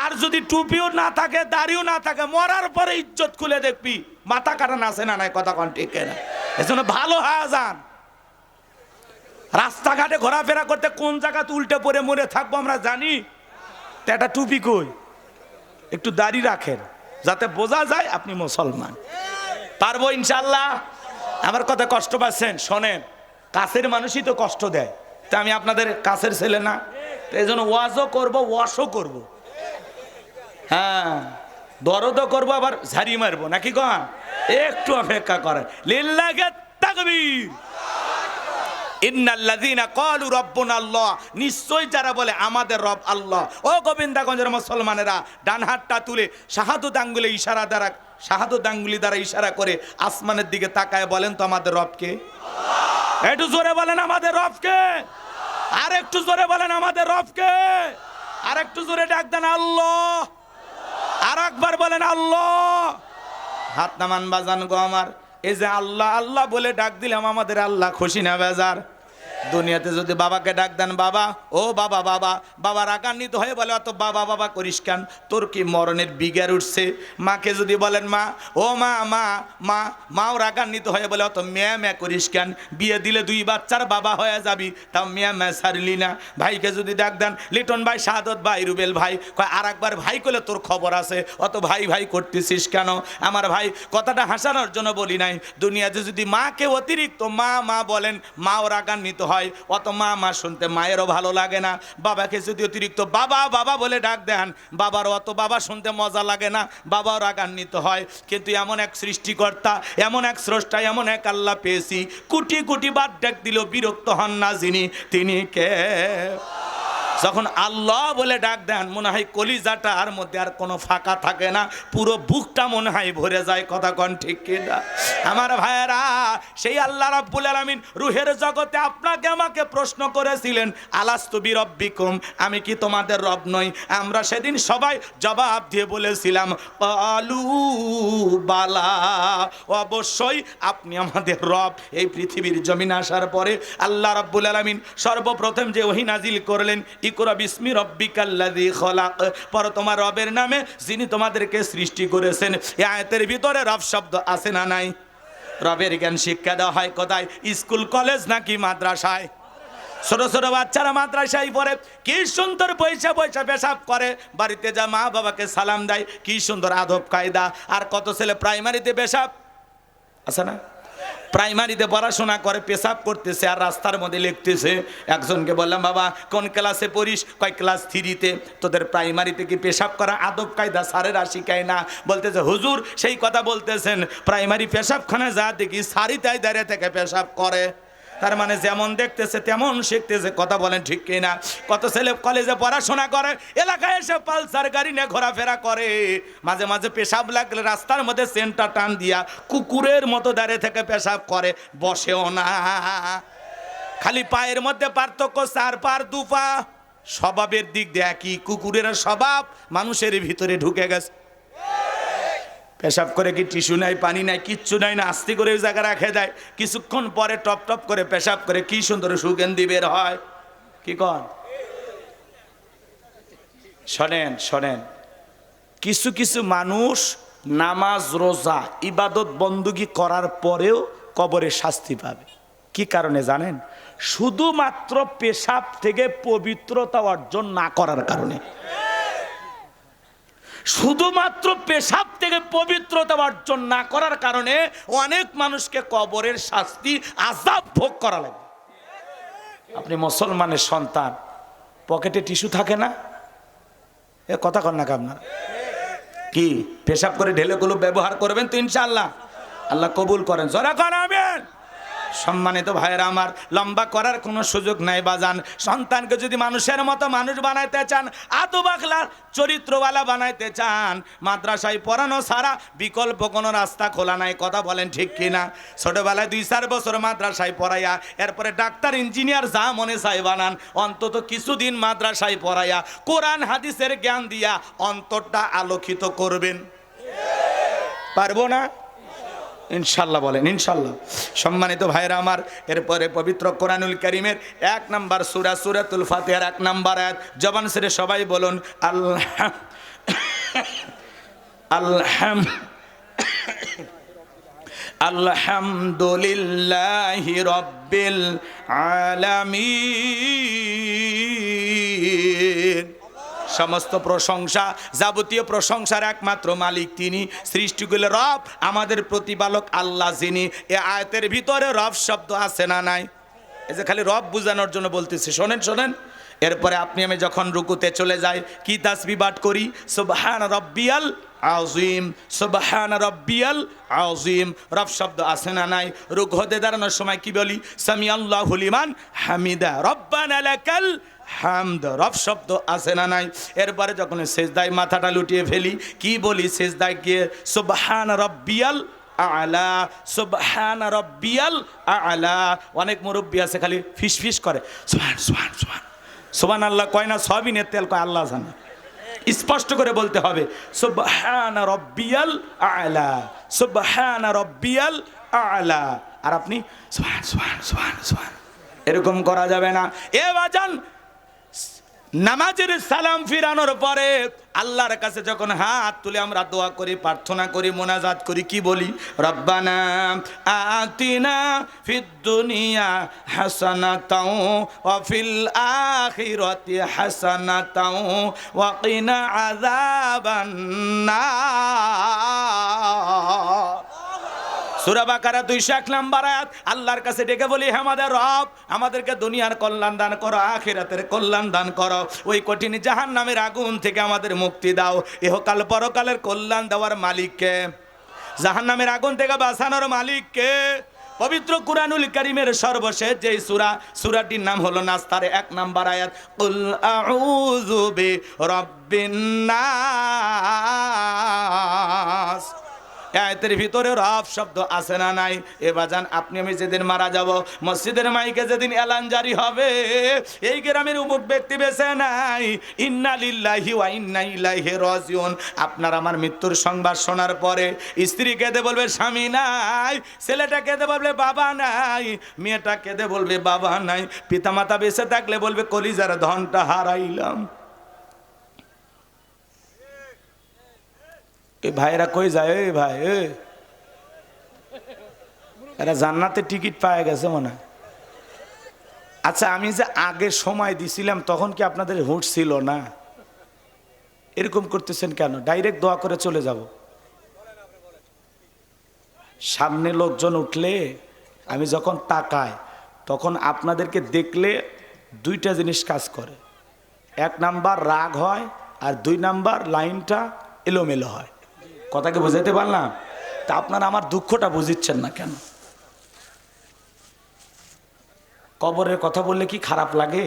আর যদি টুপিও না থাকে, দাড়িও না থাকে, মরার পরে ইজ্জত খুলে দেখবি মাথা কাটানো আছে না নাই। কথা কোন ঠিক না? এজন্য ভালো হয়ে যান। রাস্তাঘাটে ঘোরাফেরা করতে কোন জায়গাতে উল্টে পড়ে মরে থাকবো আমরা জানি। তো একটা টুপি কই, একটু দাড়ি রাখেন যাতে বোঝা যায় আপনি মুসলমান। পারবো ইনশাল্লাহ? আমার কথা কষ্ট পাচ্ছেন? শোনেন, কাছের মানুষই তো কষ্ট দেয়, তা আমি আপনাদের কাছের ছেলে না, এই জন্য ওয়াজও করবো, ওয়াশও করবো, হ্যাঁ দরদও করবো, আবার ঝাড়ি মারবো, নাকি কন? একটু অপেক্ষা করেন। লিল্লাহি তাকবীর। ইন্নাল্লাযীনা ক্বালু রাব্বুনা আল্লাহ, নিশ্চয় যারা বলে আমাদের রব আল্লাহ। ও গোবিন্দাগঞ্জের মুসলমানেরা, ডান হাতটা তুলে শাহাদাত আঙ্গুলি দ্বারা ইশারা করে আসমানের দিকে তাকায় বলেন তো আমাদের রবকে? একটু জোরে বলেন আমাদের রবকে। আর একটু জোরে বলেন আমাদের রবকে। আর একটু জোরে ডাক দেন আল্লাহ। আর একবার বলেন আল্লাহ। হাত নামান বাজান গো আমার। এই যে আল্লাহ আল্লাহ বলে ডাক দিলাম, আমাদের আল্লাহ খুশি না বেজার? দুনিয়াতে যদি বাবাকে ডাক দেন, বাবা, ও বাবা, বাবা রাগান্বিত হয়ে বলে অত বাবা করিস কেন, তোর কি মরণের বিগার উঠছে? মাকে যদি বলেন মা, ও মাও রাগান্বিত হয়ে বলে অত মেয়া করিস কেন, বিয়ে দিলে 2 বাচ্চার বাবা হয়ে যাবি, তাও মেয়া ছাড়লি না। ভাইকে যদি ডাক দেন, লিটন ভাই, শাহাদত ভাই, রুবেল ভাই, কয় আর একবার ভাই করলে তোর খবর আছে, অত ভাই করতেছিস কেন? আমার ভাই, কথাটা হাসানোর জন্য বলি নাই। দুনিয়াতে যদি মাকে অতিরিক্ত মা বলেন, মাও রাগান্বিত হয়, অত মা শুনতে মায়েরও ভালো লাগে না। বাবাকে যদি অতিরিক্ত বাবা বলে ডাক দেন, বাবার অত বাবা শুনতে মজা লাগে না, বাবাও রাগান্বিত হয়। কিন্তু এমন এক সৃষ্টিকর্তা, এমন এক স্রষ্টা, এমন এক আল্লাহ পেয়েছি, কোটি বার ডাক দিল বিরক্ত হন না যিনি, তিনি কে? যখন আল্লাহ বলে ডাক দেন, মনে হয় কলিজাটার মধ্যে আর কোনো ফাঁকা থাকে না, পুরো বুকটা মনে হয় ভরে যায়। কথা কন ঠিক কিনা? আমার ভাইয়েরা, সেই আল্লাহ রাব্বুল আলামিন রুহের জগতে আপনাকে আমাকে প্রশ্ন করেছিলেন, আলাস্তু বিরব্বিকুম, আমি কি তোমাদের রব নই? আমরা সেদিন সবাই জবাব দিয়ে বলেছিলাম, ক্বালু বালা, অবশ্যই আপনি আমাদের রব। এই পৃথিবীর জমিনে আসার পরে আল্লাহ রাব্বুল আলামিন সর্বপ্রথম যে ওহী নাজিল করলেন, ইকরা বিসমি রব্বিকাল্লাযী খলাক, পর তোমার রবের নামে যিনি তোমাদেরকে সৃষ্টি করেছেন। এই আয়াতের ভিতরে রব শব্দ আছে না নাই? রবের জ্ঞান শিক্ষা দেওয়া হয় কোথায়? স্কুল, কলেজ নাকি মাদ্রাসায়? ছোট বাচ্চারা মাদ্রাসায় পড়ে, কি সুন্দর পয়সা পেশাব করে, বাড়িতে যা মা বাবাকে সালাম দেয়, কি সুন্দর আদব কায়দা। আর কত ছেলে প্রাইমারিতে পেশাব আছে না? প্রাইমারিতে পড়াশোনা করে পেশাব করতেছে আর রাস্তার মধ্যে লিখতেছে। একজনকে বললাম, বাবা কোন ক্লাসে পড়িস? কয় ক্লাস 3-তে। তোদের প্রাইমারিতে কি পেশাব করা আদব কায়দা স্যারেরা শিখায় না? বলতেছে, হুজুর সেই কথা বলতেছেন, প্রাইমারি পেশাবখানে যা দেখি সারি তাই দাঁড়িয়ে থেকে পেশাব করে। তার মানে যেমন দেখতেছে তেমন শিখতেছে। কথা বলেন ঠিক কিনা? কত ছেলে কলেজে পড়াশোনা করে, এলাকায় এসে পালসার গাড়ি নিয়ে ঘোরাফেরা করে, মাঝে মাঝে পেশাব লাগলে রাস্তার মধ্যে সেন্টার টান দিয়া কুকুরের মতো দাঁড়িয়ে থেকে পেশাব করে, বসেও না। খালি পায়ের মধ্যে পার্থক্য, 4 পা 2 পা। স্বভাবের দিক দিয়ে একই, কুকুরের স্বভাব মানুষের ভিতরে ঢুকে গেছে। পেশাব করে কি টিস্যু নাই, পানি নাই, কিচ্ছু নাই না, আস্তে করে ওই জায়গায় রেখে দেয়। কিছুক্ষণ পরে টপ টপ করে পেশাব করে কি সুন্দর সুগন্ধি বের হয়। কি কন? শোনেন শোনেন, কিছু কিছু মানুষ নামাজ রোজা ইবাদত বন্দুকি করার পরেও কবরে শাস্তি পাবে। কি কারণে জানেন? শুধুমাত্র পেশাব থেকে পবিত্রতা অর্জন না করার কারণে। শুধুমাত্র পেশাব থেকে পবিত্রতা অর্জন না করার কারণে অনেক মানুষকে কবরের শাস্তি, আযাব ভোগ করা লাগে। আপনি মুসলমানের সন্তান, পকেটে টিস্যু থাকে না? এ কথা কন না আপনারা? কি পেশাব করে ঢেলেগুলো ব্যবহার করবেন তো ইনশাআল্লাহ? আল্লাহ কবুল করেন, জোরে করেন আমিন। সম্মানিত ভাইয়েরা আমার, লম্বা করার কোনো সুযোগ নাই বাজান। সন্তানকে যদি মানুষের মতো মানুষ বানাইতে চান, আদব আখলাক চরিত্রওয়ালা বানাইতে চান, মাদ্রাসায় পড়ানো ছাড়া বিকল্প কোনো রাস্তা খোলা নাই। কথা বলেন ঠিক কিনা? ছোটবেলায় 2-4 বছর মাদ্রাসায় পড়াইয়া এরপরে ডাক্তার ইঞ্জিনিয়ার যা মনে চাই বানান, অন্তত কিছুদিন মাদ্রাসায় পড়াইয়া কোরআন হাদিসের জ্ঞান দিয়া অন্তরটা আলোকিত করবেন। পারবো না? ইনশাল্লাহ বলেন ইনশাল্লাহ। সম্মানিত ভাইরা আমার, এরপরে পবিত্র কোরআনুল কারীমের 1 নম্বর সূরা সূরাতুল ফাতিহার 1 নম্বর আয়াত, জবান ছেড়ে সবাই বলুন আলহামদুলিল্লাহি রাব্বিল আলামিন। সমস্ত প্রশংসা, যাবতীয় প্রশংসার একমাত্র মালিক তিনি, সৃষ্টিগুলোর রব, আমাদের প্রতিপালক আল্লাহ যিনি। এ আয়াতের ভিতরে রব শব্দ আছে না নাই? এই যে খালি রব বোঝানোর জন্য বলতেছি, শোনেন শোনেন। এরপরে আপনি আমি যখন রুকুতে চলে যাই, কি তাসবিহ পাঠ করি? সুবহান রাব্বিয়াল আযীম, সুবহান রাব্বিয়াল আযীম। রব শব্দ আছে না নাই? রুকু হতে দাঁড়ানোর সময় কি বলি? সামি আল্লাহু লিমান হামিদা, রব্বানা লাকাল হামদ। রব শব্দ আছে না নাই? এরপরে যখন সেজদায় মাথাটা লুটিয়ে ফেলি, কি বলি সেজদায় গিয়ে? সুবহান রাব্বিয়াল আলা, সুবহান রাব্বিয়াল আলা। অনেক মুরব্বী আছে খালি ফিস ফিস করে, সুবহান সুবহান সুবহান। সুবহানাল্লাহ কয় না, সবিনের তেল কয়, আল্লাহ জানে। স্পষ্ট করে বলতে হবে, সুবহান রাব্বিয়াল আলা, সুবহান রাব্বিয়াল আলা। আর আপনি সুবহান সুবহান সুবহান সুবহান এরকম করা যাবে না। এ বাজান, নামাজের সালাম ফিরানোর পরে আল্লাহর কাছে যখন হাত তুলে আমরা দোয়া করি, প্রার্থনা করি, মোনাজাত করি, কি বলি? রব্বানা আতিনা ফিদ দুনিয়া হাসানাতাও ওয়া ফিল আখিরাতি হাসানাতাও ওয়া কিনা আযাবান নার। সূরা বাকারা 201 নম্বর আয়াত। আল্লাহর কাছে ডেকে বলি, হে আমাদের রব, আমাদেরকে দুনিয়ার কল্যাণ দান করো, আখিরাতের কল্যাণ দান করো, ওই কঠিন জাহান্নামের আগুন থেকে আমাদের মুক্তি দাও। ইহকাল পরকালের কল্যাণ দেওয়ার মালিককে, জাহান্নামের আগুন থেকে বাঁচানোর মালিককে। পবিত্র কুরআনুল কারীমের সর্বশেষ যে সূরাটির নাম হলো নাস, তার 1 নম্বর আয়াত, কুল আউযু বিরাব্বিন নাস। আয়াতের ভিতরে রব শব্দ আছে না নাই? এ বাজান, আপনি আমি যেদিন মারা যাব, মসজিদের মাইকে যেদিন এলান জারি হবে, এই গ্রামের উমুক ব্যক্তি বেঁচে নাই, ইন্না লিল্লাহি ওয়া ইন্না ইলাইহি রাজিউন। আপনার আমার মৃত্যুর সংবাদ শোনার পরে স্ত্রী কেঁদে বলবে স্বামী নাই, ছেলেটা কেঁদে বলবে বাবা নাই, মেয়েটা কেঁদে বলবে বাবা নাই, পিতামাতা বেঁচে থাকলে বলবে কলিজার ধনটা হারাইলাম। এই ভাইরা কই যায়? এই ভাই, এরা জান্নাতের টিকিট পায়ে গেছে মনে হয়। আচ্ছা, আমি যে আগে সময় দিছিলাম তখন কি আপনাদের হুঁশ ছিল না? এরকম করতেছেন কেন? ডাইরেক্ট দোয়া করে চলে যাব। সামনে লোকজন উঠলে আমি যখন তাকাই তখন আপনাদেরকে দেখলে দুইটা জিনিস কাজ করে। এক নাম্বার রাগ হয়, আর দুই নাম্বার লাইনটা এলোমেলো হয়। কথাকে বুঝাইতে পারলাম? তা আপনারা আমার দুঃখটা বুঝিচ্ছেন না কেন? কবরের কথা বললে কি খারাপ লাগে?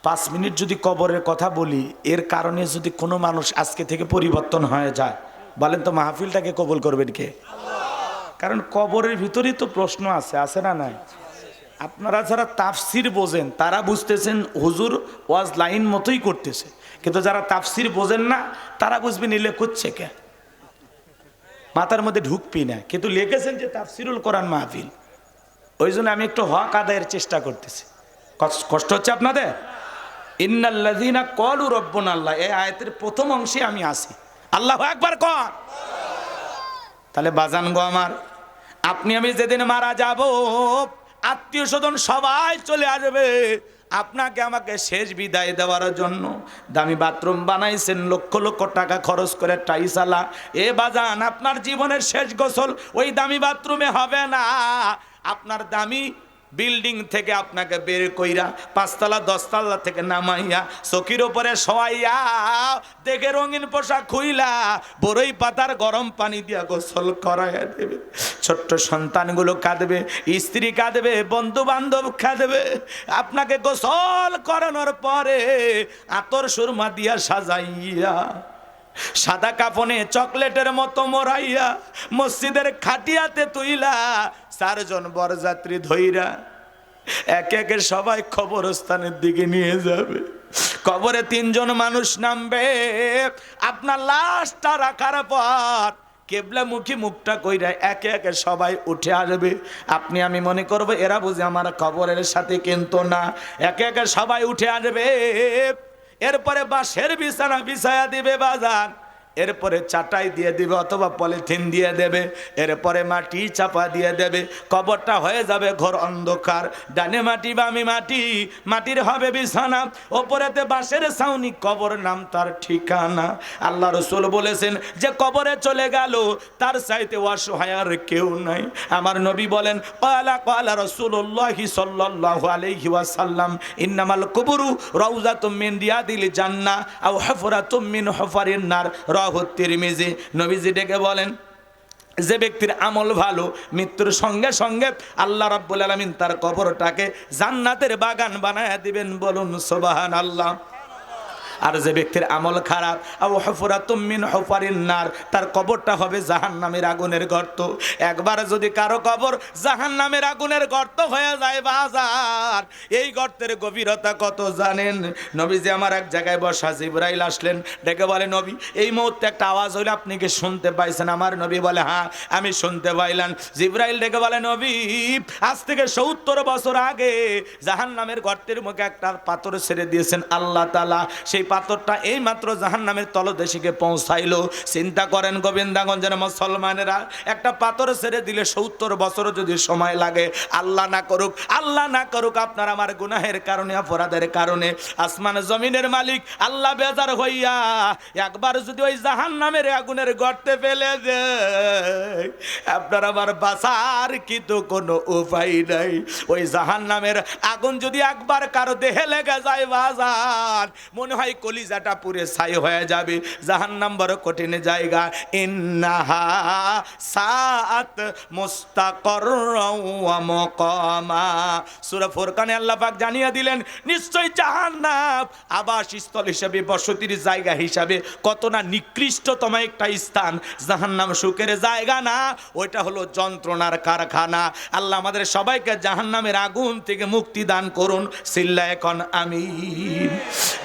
5 মিনিট যদি কবরের কথা বলি, এর কারণে যদি কোনো মানুষ আজকে থেকে পরিবর্তন হয়ে যায়, বলেন তো মাহফিলটাকে কবুল করবেন কে? কারণ কবরের ভিতরেই তো প্রশ্ন আছে না নাই? আপনারা যারা তাফসির বোঝেন তারা বুঝতেছেন হুজুর ওয়াজ লাইন মতোই করতেছে, কিন্তু যারা তাফসির বোঝেন না তারা বুঝবেন এলে করছে কে, মাথার মধ্যে ঢুকবি না। কিন্তু লিখেছেন যে তাফসিরুল কোরআন মাহফিল, ওই জন্য আমি একটু হক আদায়ের চেষ্টা করতেছি। কষ্ট হচ্ছে আপনাদের? ইন্নাল্লাযীনা ক্বালু রাব্বুনা আল্লাহ, এই আয়াতের প্রথম অংশে আমি আছি। আল্লাহু আকবার কর। তাহলে বাজান গো আমার, আপনি আমি যেদিন মারা যাব, আত্মীয় স্বজন সবাই চলে আসবে আপনাকে আমাকে শেষ বিদায় দেওয়ার জন্য। দামি বাথরুম বানাইছেন, লক্ষ লক্ষ টাকা খরচ করে টাইসালা। এ বাজান, আপনার জীবনের শেষ গোসল ওই দামি বাথরুমে হবে না। আপনার দামি বিল্ডিং থেকে আপনাকে বের কইরা 5 তলা 10 তলা থেকে নামাইয়া চকির উপরে শোয়াইয়া দেখে রঙিন পোশাক খুইলা বড়ই পাতার গরম পানি দিয়া গোসল করাইয়া দেবে। ছোট্ট সন্তানগুলো কাঁদবে, স্ত্রী কাঁদবে, বন্ধু বান্ধব কাঁদবে। আপনাকে গোসল করানোর পরে আতর সুরমা দিয়া সাজাইয়া, সাদা কাফনে চকলেটের মতো মোড়াইয়া মসজিদের খাটিয়াতে তুইলা 4 জন বরযাত্রী ধইরা একে একে সবাই কবরস্থানের দিকে নিয়ে যাবে। কবরে 3 জন মানুষ নামবে। আপনার লাশটা রাখার পর কেবলামুখী মুখটা কইরা একে একে সবাই উঠে আসবে। আপনি আমি মনে করব এরা বুঝি আমার কবরের সাথে, কিন্তু না, একে একে সবাই উঠে আসবে। এরপরে বাঁশের বিছানা বিছায়া দিবে বাজান, এরপরে চাটাই দিয়ে দিবে অথবা পলিথিন দিয়ে দেবে, এরপরে মাটি চাপা দিয়ে দেবে। কবরটা হয়ে যাবে ঘোর অন্ধকার, ডানে মাটি বামে মাটি, মাটির হবে বিছানা, ওপরেতে বাঁশের ছাউনি, কবর নাম তার ঠিকানা। আল্লাহ রাসূল বলেছেন যে কবরে চলে গেল তার চাইতে অসহায় আর কেউ নাই। আমার নবী বলেন ক্বালা রাসূলুল্লাহি সাল্লাল্লাহু আলাইহি ওয়াসাল্লাম ইন্নামাল কুবুরু রাউযাতুম মিন রিয়াদিল জান্নাহ আও হুফরাতুম মিন হুফারিন নার। তিরমিজি। নবীজি ডেকে বলেন, যে ব্যক্তির আমল ভালো, মৃত্যুর সঙ্গে সঙ্গে আল্লাহ রাব্বুল আলামিন তার কবরটাকে জান্নাতের বাগান বানায় দিবেন। বলুন সুবহানাল্লাহ। আর যে ব্যক্তির আমল খারাপ, আও হুফরাতুম মিন হুফারিন নার, তার কবরটা হবে জাহান্নামের আগুনের গর্ত। একবার যদি কারো কবর জাহান্নামের আগুনের গর্ত হয়ে যায় বাজার, এই গর্তের গভীরতা কত জানেন? নবীজি আমার এক জায়গায় বসা, জিবরাইল আসলেন, ডেকে বলে নবী এই মুহূর্তে একটা আওয়াজ হইলো, আপনি কি শুনতে পাইছেন? আমার নবী বলে হ্যাঁ আমি শুনতে পাইলাম। জিবরাইল ডেকে বলে নবী আজ থেকে 70 বছর আগে জাহান্নামের গর্তের মুখে একটা পাথর ছেড়ে দিয়েছেন আল্লাহ তাআলা, সেই পাথরটা এই মাত্র জাহান্নামের তলদেশে পৌঁছাইলো। চিন্তা করেন গোবিন্দাগঞ্জের মুসলমানেরা, একটা পাথর ছেড়ে দিলে 70 বছর যদি সময় লাগে, আল্লাহ না করুক আপনার আমার গুনাহের কারণে, অপরাধের কারণে আসমান জমিনের মালিক আল্লাহ বেজার হইয়া একবার যদি ওই জাহান্নামের আগুনের গর্তে ফেলে দেয়, আপনার আমার বাঁচার কিন্তু কোনো উপায় নাই। ওই জাহান্নামের আগুন যদি একবার কারো দেহে লেগে যায় বাজার, মনে হয় কলিজাটা পুরে ছাই হয়ে যাবে। জাহান্নাম বড় কঠিন জায়গা। ইন্নাহা সাআত মুস্তাকাররাও ওয়া মাকামা। সূরা ফুরকানে আল্লাহ পাক জানিয়ে দিলেন নিশ্চয় জাহান্নাম আবাসস্থল হিসেবে, বসতির জায়গা হিসাবে কত না নিকৃষ্টতম একটা স্থান। জাহান্নাম সুখের জায়গা না, ওইটা হলো যন্ত্রণার কারখানা। আল্লাহ আমাদের সবাইকে জাহান্নামের আগুন থেকে মুক্তি দান করুন। সিল্লা এখন আমিন।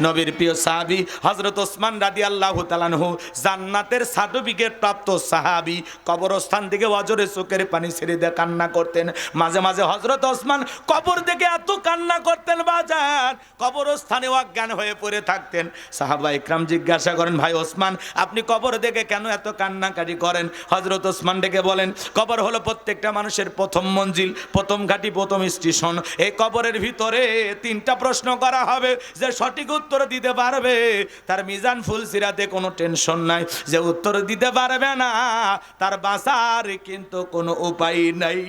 নবীর প্রিয় সাহাবী হযরত ওসমান রাদিয়াল্লাহু তাআলা আনহু জান্নাতের সার্টিফিকেট প্রাপ্ত সাহাবী, কবরস্থান থেকে অজরে চোখের পানি ছেড়ে দিয়ে কান্না করতেন। মাঝে মাঝে হযরত ওসমান কবর দেখে এত কান্না করতেন বাজার, কবরস্থানে অজ্ঞান হয়ে পড়ে থাকতেন। সাহাবা ইকরাম জিজ্ঞাসা করেন, ভাই ওসমান আপনি কবর দেখে কেন এত কান্নাকাটি করেন? হযরত ওসমান ডেকে বলেন, কবর হলো প্রত্যেকটা মানুষের প্রথম মঞ্জিল, প্রথম ঘাঁটি, প্রথম স্টেশন। এই কবরের ভিতরে 3টা প্রশ্ন করা হবে, যে সঠিক উত্তর দিতে পারে পারবে, তার মিজান ফুলসিরাতে কোনো টেনশন নাই। যে উত্তর দিতে পারবে না তার বাঁচার কিন্তু কোনো উপায় নাই।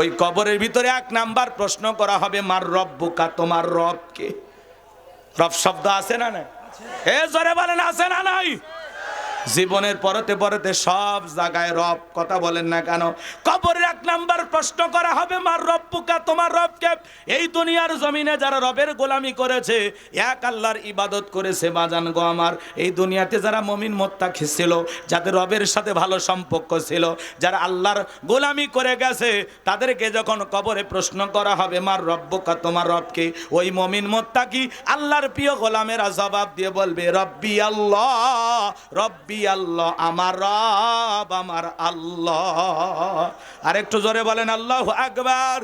ওই কবরের ভিতরে 1 নাম্বার প্রশ্ন করা হবে, মার রব্বুকা, তোমার রব কে? রব শব্দ আছে না নাই? এ জোরে বলেন আছে না নাই? জীবনের পরতে পরতে সব জায়গায় রব, কথা বলেন না কেন? কবরের 1 নাম্বার প্রশ্ন করা হবে, মার রব্বুকা, তোমার রব কে? এই দুনিয়ার জমিনে যারা রবের গোলামি করেছে, এক আল্লাহর ইবাদত করেছে, বাজান গো আমার, এই দুনিয়াতে যারা মুমিন মুত্তাকি ছিল, যাদের রবের সাথে ভালো সম্পর্ক ছিল, যারা আল্লাহর গোলামি করে গেছে, তাদেরকে যখন কবরে প্রশ্ন করা হবে, মার রব্বুকা, তোমার রব কে? ওই মুমিন মুত্তাকি আল্লাহর প্রিয় গোলামেরা জবাব দিয়ে বলবে, রব্বি আল্লাহ, রব্বি আল্লাহ, আমার রব আমার আল্লাহ। আর একটু জোরে বলেন আল্লাহু আকবার।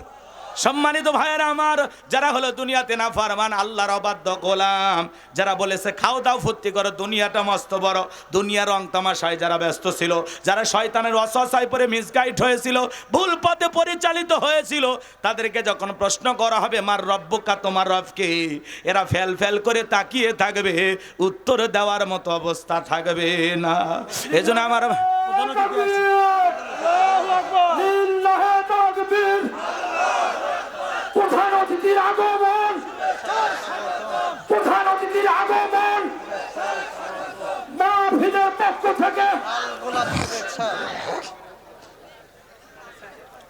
সম্মানিত ভাইয়েরা আমার, যারা হলো দুনিয়াতে নাফরমান, আল্লাহর অবাধ্য গোলাম, যারা বলেছে খাও দাও ফুর্তি করো, দুনিয়াটা মস্ত বড়, দুনিয়ার রং তামাশায় যারা ব্যস্ত ছিল, যারা শয়তানের ওয়াসওয়াসায় পড়ে মিসগাইড হয়েছিল, ভুল পথে পরিচালিত হয়েছিল, তাদেরকে যখন প্রশ্ন করা হবে, মার রব্বুকা, তোমার রব কে? এরা ফেল ফেল করে তাকিয়ে থাকবে, উত্তর দেওয়ার মতো অবস্থা থাকবে না। এজন্য আমার প্রধান অতিথির আগমন, প্রধান অতিথির আগমন, মাহফিলের পক্ষ থেকে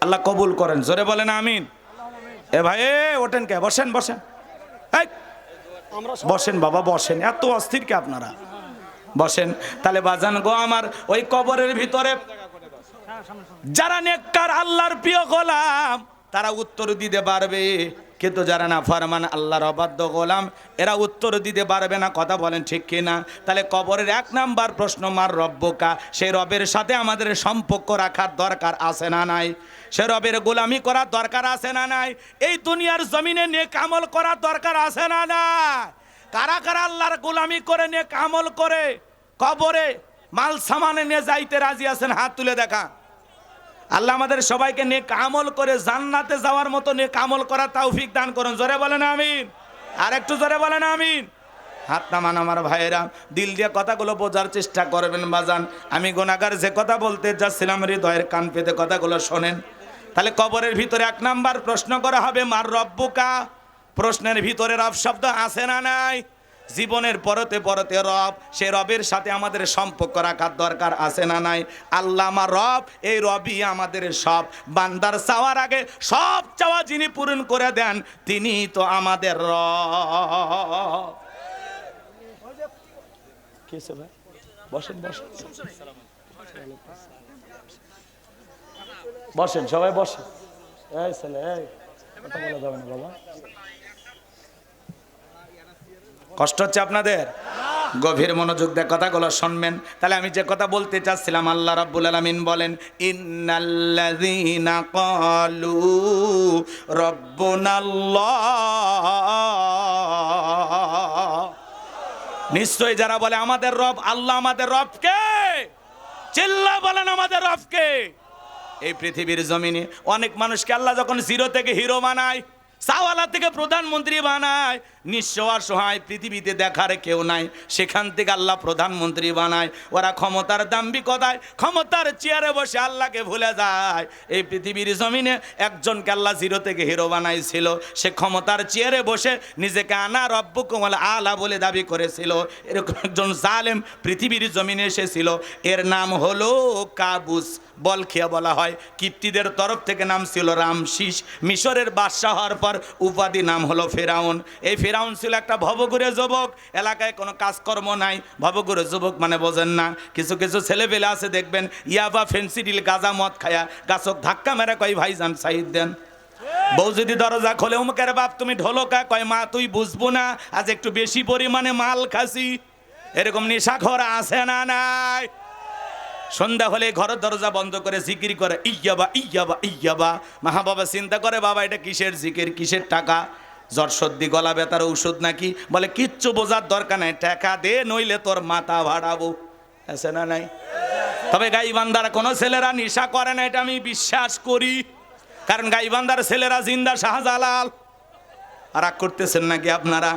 আল্লাহ কবুল করেন, জোরে বলেন আমিন। এ ভাই ওঠেন কে? বসেন বসেন, এই বসেন বাবা বসেন, এত অস্থির কে আপনারা? বসেন। তাহলে বাজান গো আমার, ওই কবরের ভিতরে যারা নেককার আল্লাহর প্রিয় গোলাম, তারা উত্তর দিতে পারবে, কিন্তু যারা না ফরমান আল্লাহর অবাধ্য গোলাম, এরা উত্তর দিতে পারবে না, কথা বলেন ঠিক কিনা? তাহলে কবরের 1 নাম্বার প্রশ্ন, মার রব্বুকা, সেই রবের সাথে আমাদের সম্পর্ক রাখার দরকার আছে না নাই? সে রবের গোলামি করার দরকার আছে না নাই? এই দুনিয়ার জমিনে নেক আমল করার দরকার আছে না নাই? কারা কারা আল্লাহর গোলামি করে নেক আমল করে কবরে মাল সামানে নিয়ে যাইতে রাজি আছেন? হাত তুলে দেখা। আল্লাহ আমাদের সবাইকে নেক আমল করে জান্নাতে যাওয়ার মতো নেক আমল করার তৌফিক দান করুন, জোরে বলেন আমিন। আর একটু জোরে বলেন আমিন। হাত নামান আমার ভাইয়েরা, দিল দিয়ে কথাগুলো বোঝার চেষ্টা করবেন বাজান। আমি গুনাহগার, যে কথা বলতে যাচ্ছিলাম হৃদয়ের কান পেতে কথাগুলো শোনেন। তাহলে কবরের ভিতরে 1 নাম্বার প্রশ্ন করা হবে, মার রব্বুকা, প্রশ্নের ভিতরে রব শব্দ আছে না নাই? জীবনের পরতে পরতে রব, সে রবের সাথে আমাদের সম্পর্ক রাখার দরকার আছে না নাই? আল্লাহ আমার রব, এই রবই আমাদের সব। বান্দার চাওয়ার আগে সব চাওয়া যিনি পূরণ করে দেন, তিনি তো আমাদের রব। বসেন বসেন বসেন, সবাই বসেন। এই ছেলে, এই কথা বলা যাবে না বাবা, কষ্ট হচ্ছে আপনাদের? গভীর মনোযোগ দিয়ে কথাগুলো শুনবেন। তাহলে আমি যে কথা বলতে চাচ্ছিলাম, আল্লাহ রাব্বুল আলামিন বলেন, ইন্নাল্লাযীনা ক্বালু রাব্বুনাল্লাহ, নিশ্চয়ই যারা বলে আমাদের রব আল্লাহ, আমাদের রব কে? চিল্লা বলেন আমাদের রব কে? এই পৃথিবীর জমিনে অনেক মানুষকে আল্লাহ যখন জিরো থেকে হিরো বানায়, চাওয়ালা থেকে প্রধানমন্ত্রী বানায়, নিঃস্ব অসহায় পৃথিবীতে দেখার কেউ নাই, সেখান থেকে আল্লাহ প্রধানমন্ত্রী বানায়। ওরা ক্ষমতার দাম্ভিকতায় ক্ষমতার চেয়ারে বসে আল্লাহকে ভুলে যায়। এই পৃথিবীর জমিনে একজনকে আল্লাহ জিরো থেকে হিরো বানাইছিল, সে ক্ষমতার চেয়ারে বসে নিজেকে আনা রব্বুকুম আলা বলে দাবি করেছিল। এরকম একজন জালেম পৃথিবীর জমিনে এসেছিল, এর নাম হলো কাবুস, বলখিয়া বলা হয়। কিপ্তিদের তরফ থেকে নাম ছিল রামশিস। মিশরের বাদশাহ হওয়ার পর উপাধি নাম হলো ফেরাউন। এই ফেরাউন ছিল একটা ভবঘুরে যুবক, এলাকায় কোনো কাজকর্ম নাই। ভবঘুরে যুবক মানে বোঝেন না? কিছু কিছু ছেলেপেলে আছে দেখবেন, ইয়াবা ফেন্সিডিল গাঁজা মদ খায়া গাছক ধাক্কা মেরে কয় ভাইজান সাইদ দেন। বউ যদি দরজা খোলে, উমুকের বাপ তুমি ঢোলকা, কয় মা তুই বুঝবো না, আজ একটু বেশি পরিমাণে মাল খাসি। এরকম নেশাখোর আছে না নাই? সন্ধ্যা হলে ঘরের দরজা বন্ধ করে জিকির করে, ইয়াবা ইয়াবা ইয়াবা। মা বাবা চিন্তা করে, বাবা এটা কিসের জিকির, কিসের টাকা? জ্বর সর্দি গলা ব্যথার ঔষধ নাকি? বলে কিচ্ছু বোঝার দরকার নাই, টাকা দে নইলে তোর মাথা ভাড়াবো। আছে না নাই? তবে গাইবান্ধার কোনো ছেলেরা নেশা করে না, এটা আমি বিশ্বাস করি। কারণ গাইবান্ধার ছেলেরা জিন্দা শাহজালাল। রাগ করতেছেন নাকি আপনারা?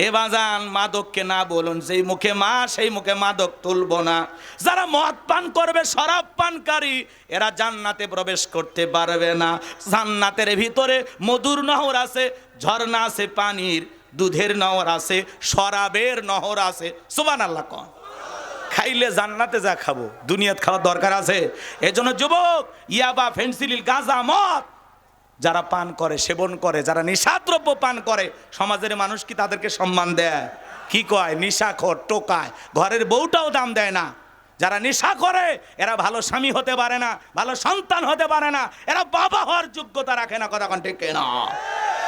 এ বাজান মাদককে না বলুন, যেই মুখে মা সেই মুখে মাদক তুলব না। যারা মদ পান করবে, শরাব পানকারী, এরা জান্নাতে প্রবেশ করতে পারবে না। জান্নাতের ভিতরে মধুর নহর আছে, ঝর্ণা আছে পানির, দুধের নহর আছে, শরাবের নহর আছে। সুবহানাল্লাহ কোন। খাইলে জান্নাতে যা খাবো, দুনিয়াত খাওয়ার দরকার আছে? এজন্য যুবক, ইয়াবা, ফেন্সিডিল, গাঁজা, মদ যারা পান করে, সেবন করে, যারা নেশাদ্রব্য পান করে, সমাজের মানুষ কি তাদেরকে সম্মান দেয়? কি কয়? নেশাখোর, টোকায়। ঘরের বউটাও দাম দেয় না। যারা নেশা করে এরা ভালো স্বামী হতে পারে না, ভালো সন্তান হতে পারে না, এরা বাবা হওয়ার যোগ্যতা রাখে না। কথা কোন ঠিক না?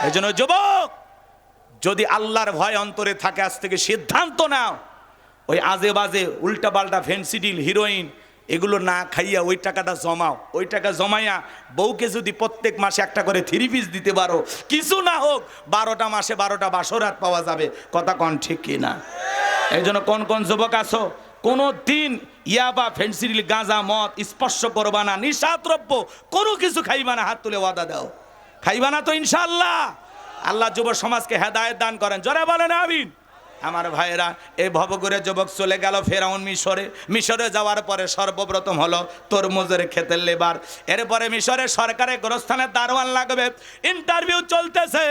এই জন্য যুবক, যদি আল্লাহর ভয় অন্তরে থাকে, আজ থেকে সিদ্ধান্ত নাও, ওই আজে বাজে উল্টা পাল্টা ফেন্সিডিল, হিরোইন এগুলো না খাইয়া ওই টাকাটা জমাও। ওই টাকা জমাইয়া বউকে যদি প্রত্যেক মাসে একটা করে 3 পিস দিতে পারো, কিছু না হোক 12টা মাসে 12টা বাসরাত পাওয়া যাবে। কথা কোন ঠিক কি না? এই জন্য কোন কোন যুবক আছো, কোনো দিন ইয়াবা, ফেন্সিডিল, গাঁজা, মদ স্পর্শ করবা না, নিশাদ্রব্য কোনো কিছু খাইবা না। হাত তুলে ওয়াদা দাও, খাইবা না তো ইনশাআল্লাহ। আল্লাহ যুব সমাজকে হেদায়েত দান করেন। জোরে বলেন আমিন। আমার ভাইয়েরা, এই ভবঘুরে যুবক চলে গেল ফেরাউন মিশরে। মিশরে যাওয়ার পরে সর্বপ্রথম হলো তরমুজের ক্ষেতের লেবার। এরপরে মিশরের সরকারের গোরস্থানের দারোয়ান লাগবে। ইন্টারভিউ চলতেছে,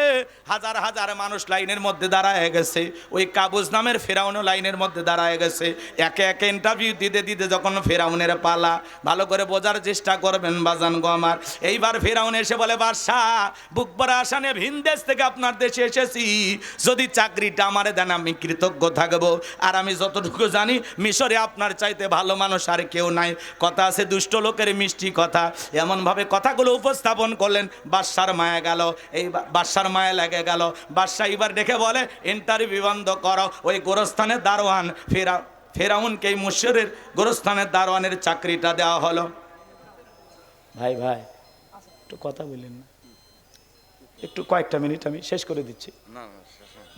হাজার হাজার মানুষ লাইনের মধ্যে দাঁড়ায় গেছে। ওই কাবুজ নামের ফেরাউনও লাইনের মধ্যে দাঁড়ায় গেছে। একে একে ইন্টারভিউ দিতে দিতে যখন ফেরাউনের পালা, ভালো করে বোঝার চেষ্টা করবেন বাজান গো আমার। এইবার ফেরাউন এসে বলে, বাদশাহ, বুক ভরা আশা নিয়ে ভিন দেশ থেকে আপনার দেশে এসেছি, যদি চাকরিটা আমারে দেন আমি কৃতজ্ঞ থাকবো। আর আমি যতটুকু জানি মিশরে আপনার চাইতে ভালো মানুষ আর কেউ নাই। কথা আছে দুষ্ট লোকের মিষ্টি কথা। এমনভাবে কথাগুলো উপস্থাপন করলেন, বাদশার মায়া গেল। এই বাদশার মায়া লেগে গেল। বাদশাহ এবার দেখে বলে, ইন্টারভিউ বন্ধ করো। ওই গোরস্থানের দারোয়ান ফেরাউনকে এই মিশরের গোরস্থানের দারোয়ানের চাকরিটা দেওয়া হলো। ভাই ভাই একটু কথা বললেন না? একটু কয়েকটা মিনিট আমি শেষ করে দিচ্ছি।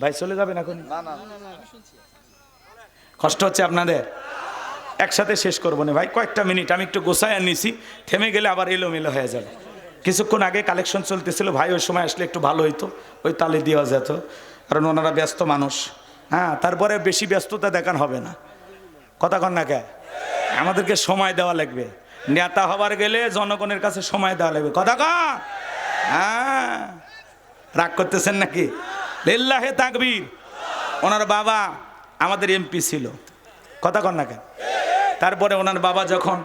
ভাই চলে যাবেন এখন? কষ্ট হচ্ছে আপনাদের? একসাথে শেষ করবো না ভাই, কয়েকটা মিনিট আমি একটু গোছায় নিছি। থেমে গেলে আবার এলোমেলো হয়ে যাবে। কিছুক্ষণ আগে কালেকশন চলতেছিল, ভাই ওই সময় আসলে একটু ভালো হইতো, ওই তালে দেওয়া যেত, কারণ ওনারা ব্যস্ত মানুষ। হ্যাঁ, তারপরে বেশি ব্যস্ততা দেখান হবে না। কথা কন না কে? আমাদেরকে সময় দেওয়া লাগবে। নেতা হবার গেলে জনগণের কাছে সময় দেওয়া লাগবে। কথা কন? হ্যাঁ, রাগ করতেছেন নাকি? লিল্লাহে তাকবীর। ওনার বাবা আমাদের এমপি ছিল। কথা কন না কেন? তারপরে ওনার বাবা যখন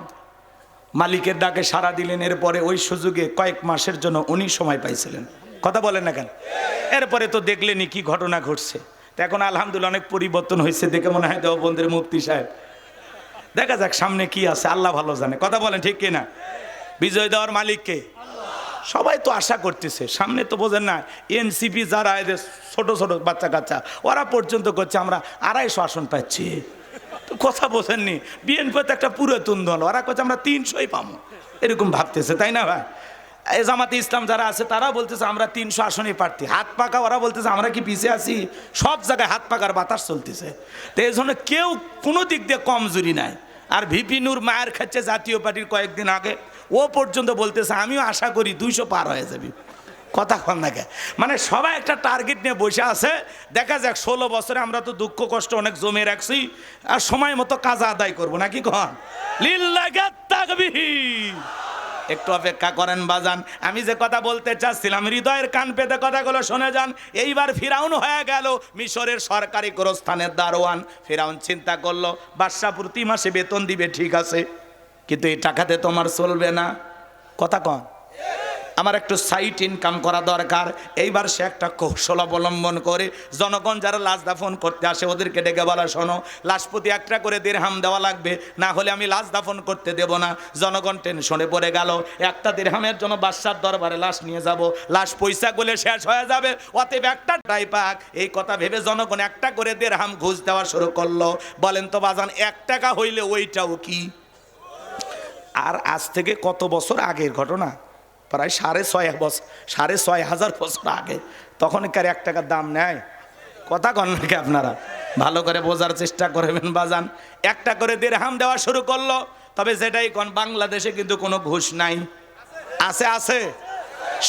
মালিকের ডাকে সাড়া দিলেন, এরপরে ওই সুযোগে কয়েক মাসের জন্য উনি সময় পাইছিলেন। কথা বলেন না কেন? এরপরে তো দেখলেনি কি ঘটনা ঘটছে। তো এখন আলহামদুলিল্লাহ অনেক পরিবর্তন হয়েছে, দেখে মনে হয় দেওবন্দের মুফতি সাহেব। দেখা যাক সামনে কি আছে, আল্লাহ ভালো জানে। কথা বলেন ঠিক কিনা? বিজয় দেওয়ার মালিককে সবাই তো আশা করতেছে। সামনে তো বোঝেন না, এনসিপি যারা এদের ছোট ছোট বাচ্চা কাচ্চা, ওরা পর্যন্ত করছে আমরা 250 আসন পাচ্ছি। তো কথা বোঝেননি, বিএনপি তো একটা পুরাতন দল, ওরা করছে আমরা 300ই পাবো, এরকম ভাবতেছে, তাই না ভাই? এই জামাতে ইসলাম যারা আছে তারা বলতেছে আমরা 300 আসনই প্রার্থী। হাত পাকা ওরা বলতেছে আমরা কি পিছিয়ে আছি? সব জায়গায় হাত পাকার বাতাস চলতেছে। তো এই জন্য কেউ কোনো দিক দিয়ে কমজোরি নাই। আর ভিপি নূর মায়ের খাচ্ছে জাতীয় পার্টির কয়েকদিন আগে, ও পর্যন্ত বলতেছে আমিও আশা করি 200 পার হয়ে যাবে। কথা কন নাকি? মানে সবাই একটা টার্গেট নিয়ে বসে আছে। দেখা যাক 16 বছরে আমরা তো দুঃখ কষ্ট অনেক জমে রাখছি, আর সময় মতো কাজ আদায় করবো নাকি কন? লিল্লাহি তাকবীর। একটু অপেক্ষা করেন বাজান, আমি যে কথা বলতে চাচ্ছিলাম হৃদয়ের কান পেতে কথাগুলো শুনে যান। এইবার ফিরাউন হয়ে গেল মিশরের সরকারি গোরস্থানের দারোয়ান। ফিরাউন চিন্তা করলো, বাদশা প্রতি মাসে বেতন দিবে ঠিক আছে, কিন্তু এই টাকাতে তোমার চলবে না। কথা কন? আমার একটু সাইড ইনকাম করা দরকার। এইবার সে একটা কৌশল অবলম্বন করে জনগণ যারা লাশ দাফন করতে আসে ওদেরকে ডেকে বলা, শোনো, লাশ প্রতি একটা করে দিরহাম দেওয়া লাগবে, না হলে আমি লাশ দাফন করতে দেব না। জনগণ টেনশনে পড়ে গেল। একটা দিরহামের জন্য বাদশার দরবারে লাশ নিয়ে যাব, লাশ পয়সা গুলে শেষ হয়ে যাবে, অতএব একটা টাই পাক। এই কথা ভেবে জনগণ একটা করে দিরহাম ঘুষ দেওয়া শুরু করলো। বলেন তো বাজান, 1 টাকা হইলে ওইটাও কি? আর আজ থেকে কত বছর আগের ঘটনা, প্রায় 6,500 বছর আগে। তখনকার 1 টাকার দাম নেয়? কথা কন নাকি আপনারা? ভালো করে বোঝার চেষ্টা করবেন বাজান। 1টা করে দিরহাম দেওয়া শুরু করলো। তবে যেটাই কোন, বাংলাদেশে কিন্তু কোনো ঘুষ নাই। আছে? আছে?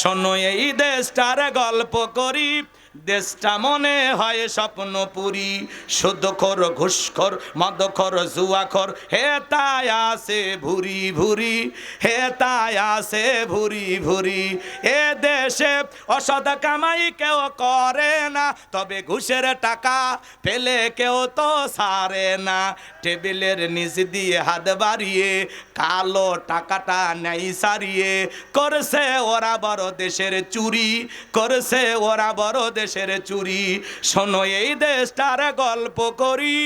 শোনো এই দেশটার গল্প করি, দেশটা মনে হয় স্বপ্নপুরী, সুদখোর ঘুষখোর মদখোর জুয়াখোর হে তাই আসে ভুরি ভুরি, হে তাই আসে ভুরি ভুরি। এ দেশে অসৎ কামাই কেউ করে না, তবে ঘুষের টাকা পেলে কেউ তো সারে না। টেবিলের নিচ দিয়ে হাত বাড়িয়ে কালো টাকাটা নেই সারিয়ে, করছে ওরা বড় দেশের চুরি, করছে ওরা বড় দেশের চুরি। শোনো এই দেশটার গল্প করি।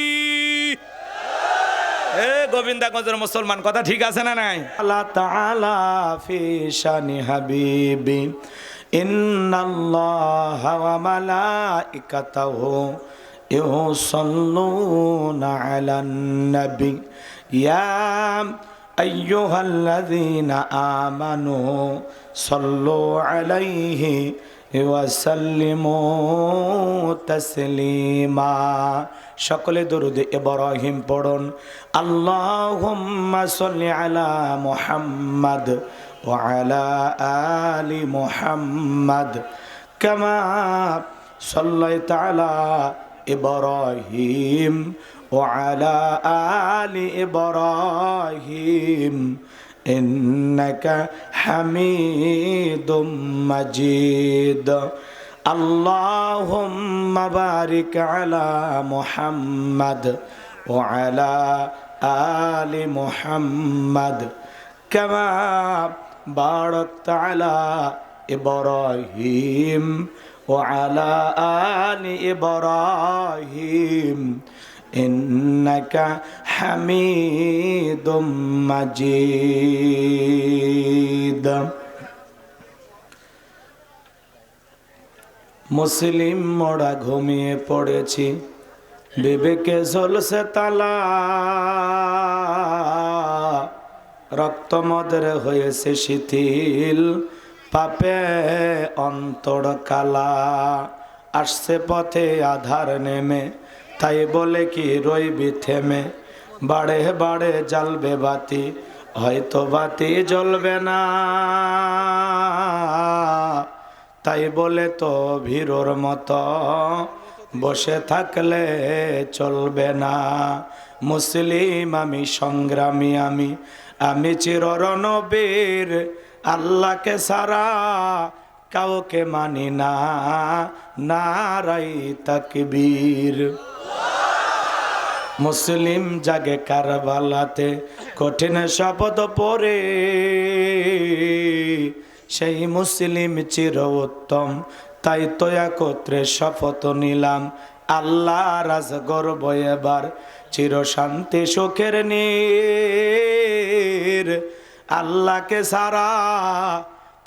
এ গোবিন্দাগঞ্জের মুসলমান, কথা ঠিক আছে না নাই? আল্লাহ তাআলা ফি শানি হাবিবি ইন্নাল্লাহা ওয়া মালাইকাতাহু ইউসাল্লুনা আলান নবী ইয়া আইয়ুহাল্লাযীনা আমানু সাল্লু আলাইহি ওয়া সাল্লিমু তাসলিমা। সকলে দরুদ ইব্রাহিম পড়ুন। আল্লাহুম্মা সাল্লি আলা মুহাম্মাদ ওয়া আলা আলি মুহাম্মাদ কামা সাল্লাইতা আলা ইব্রাহিম ওয়া আলা আলি ইব্রাহিম ইন্নাকা হামিদুম মাজিদ। আল্লাহুম্মা বারিক আলা মুহাম্মাদ ওয়া আলা আলি মুহাম্মাদ কামা বারাকতা আলা ইব্রাহিম ওয়া আলা আলি ইব্রাহিম ইন্নাকা হামিদুম মাজিদ। মুসলিম মোরা ঘুমিয়ে পড়েছি, বিবেকে ঝলসে তালা, রক্তমদের হয়েছে শিথিল, পাপে অন্তর কালা। আসছে পথে আধার নেমে, তাই বলে কি রইবি থেমে, বাড়ে বাড়ে জ্বালবে বাতি, হয়তো বাতি জ্বলবে না, তাই বলে তো ভীরুর মতো বসে থাকলে চলবে না। মুসলিম আমি, সংগ্রামী আমি, আমি চির রণবীর, আল্লাহকে সারা কাউকে মানি না, নারাই তাকবীর। মুসলিম জাগে কারবালাতে কঠিন শপথ পরে, সেই মুসলিম চির উত্তম, তাই তো একত্রে শপথ নিলাম, আল্লাহ রাজ গর্ব এবার চির শান্তি সুখের নীর। আল্লাহকে সারা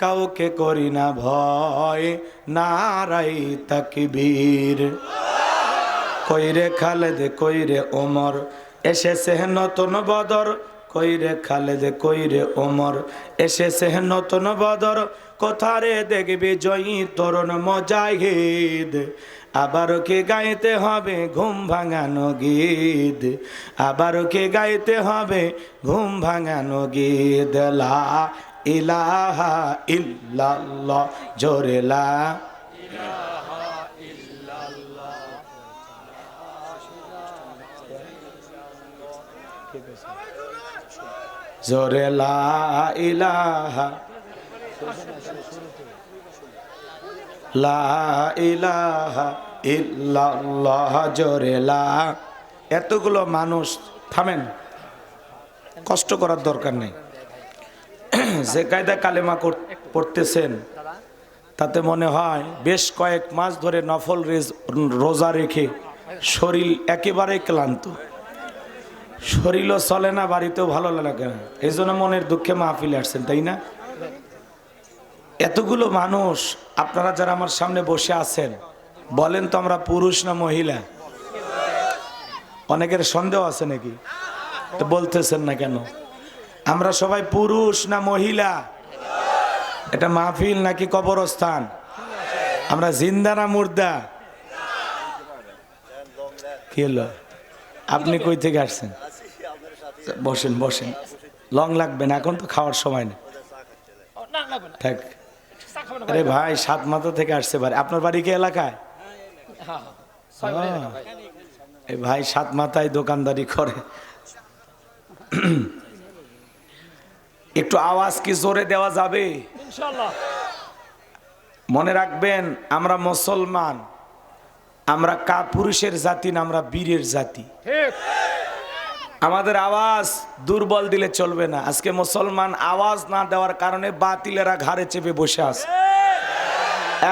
কাউকে করি না ভয়, নারাই তাকবীর। কইরে খালেদ কইরে ওমর, এসেছে নতুন বদর, কইরে খালেদ কইরে ওমর, এসেছে নতুন বদর। কোথারে দেখবি জয়ী তরুণ মুজাহিদ, আবারও কি গাইতে হবে ঘুম ভাঙানো গীত, আবারও কি গাইতে হবে ঘুম ভাঙানো গীত। লা ইলাহা ইল্লাল্লাহ, জোরে লা ইলাহা ইল্লাল্লাহ। জোরে লা ইলাহা, লা ইলাহা ইল্লাল্লাহ, জোরে লা। এতগুলো মানুষ, থামেন, কষ্ট করার দরকার নেই। যে কায়দা কালেমা পড়তেছেন, তাতে মনে হয় বেশ কয়েক মাস ধরে নফল রোজা রেখে শরীর একেবারে ক্লান্ত, শরীরও চলে না, বাড়িতেও ভালো লাগে না, এই জন্য মনের দুঃখে মাহফিলে আসছেন, তাই না? এতগুলো মানুষ আপনারা যারা আমার সামনে বসে আছেন, বলেন তো আমরা পুরুষ না মহিলা? অনেকের সন্দেহ আছে নাকি? তো বলতেছেন না কেন? আমরা সবাই পুরুষ না মহিলা? এটা মাহফিল নাকি কবরস্থান? আমরা জিন্দা না মুর্দা? কি হলো, আপনি কই থেকে আসছেন? বসেন বসেন, লং লাগবে না, এখন তো খাওয়ার সময় না। থাক। আরে ভাই, সাত মাথা থেকে আসছে বাড়ি। আপনার বাড়ি কি এলাকায়? এই ভাই সাত মাথায় দোকানদারি করে। একটু আওয়াজ কি জোরে দেওয়া যাবে? ইনশাআল্লাহ। মনে রাখবেন, আমরা মুসলমান, আমরা কাপুরুষের জাতি না, আমরা বীরের জাতি। ঠিক। আমাদের আওয়াজ দুর্বল দিলে চলবে না। আজকে মুসলমান আওয়াজ না দেওয়ার কারণে বাতিলেরা ঘাড়ে চেপে বসে আছে।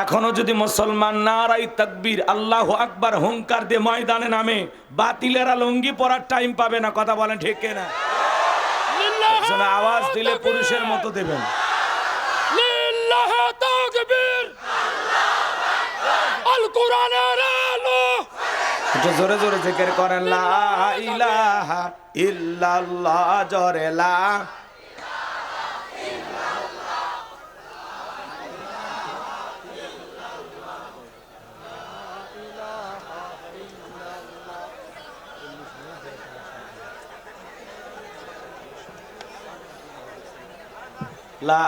এখনো যদি মুসলমান নারাই তাকবীর আল্লাহু আকবার হুঙ্কার দিয়ে ময়দানে নামে, বাতিলেরা লুঙ্গি পরার টাইম পাবে না। কথা বলেন ঠিক কিনা? যেন আওয়াজ দিলে পুরুষের মতো দেবেন। লিল্লাহি তাকবীর, আল কোরআনের আলো। একটু জোরে জোরে জিকির করেন, লা ইলাহা ইল্লাল্লাহ, জোরে লা। লা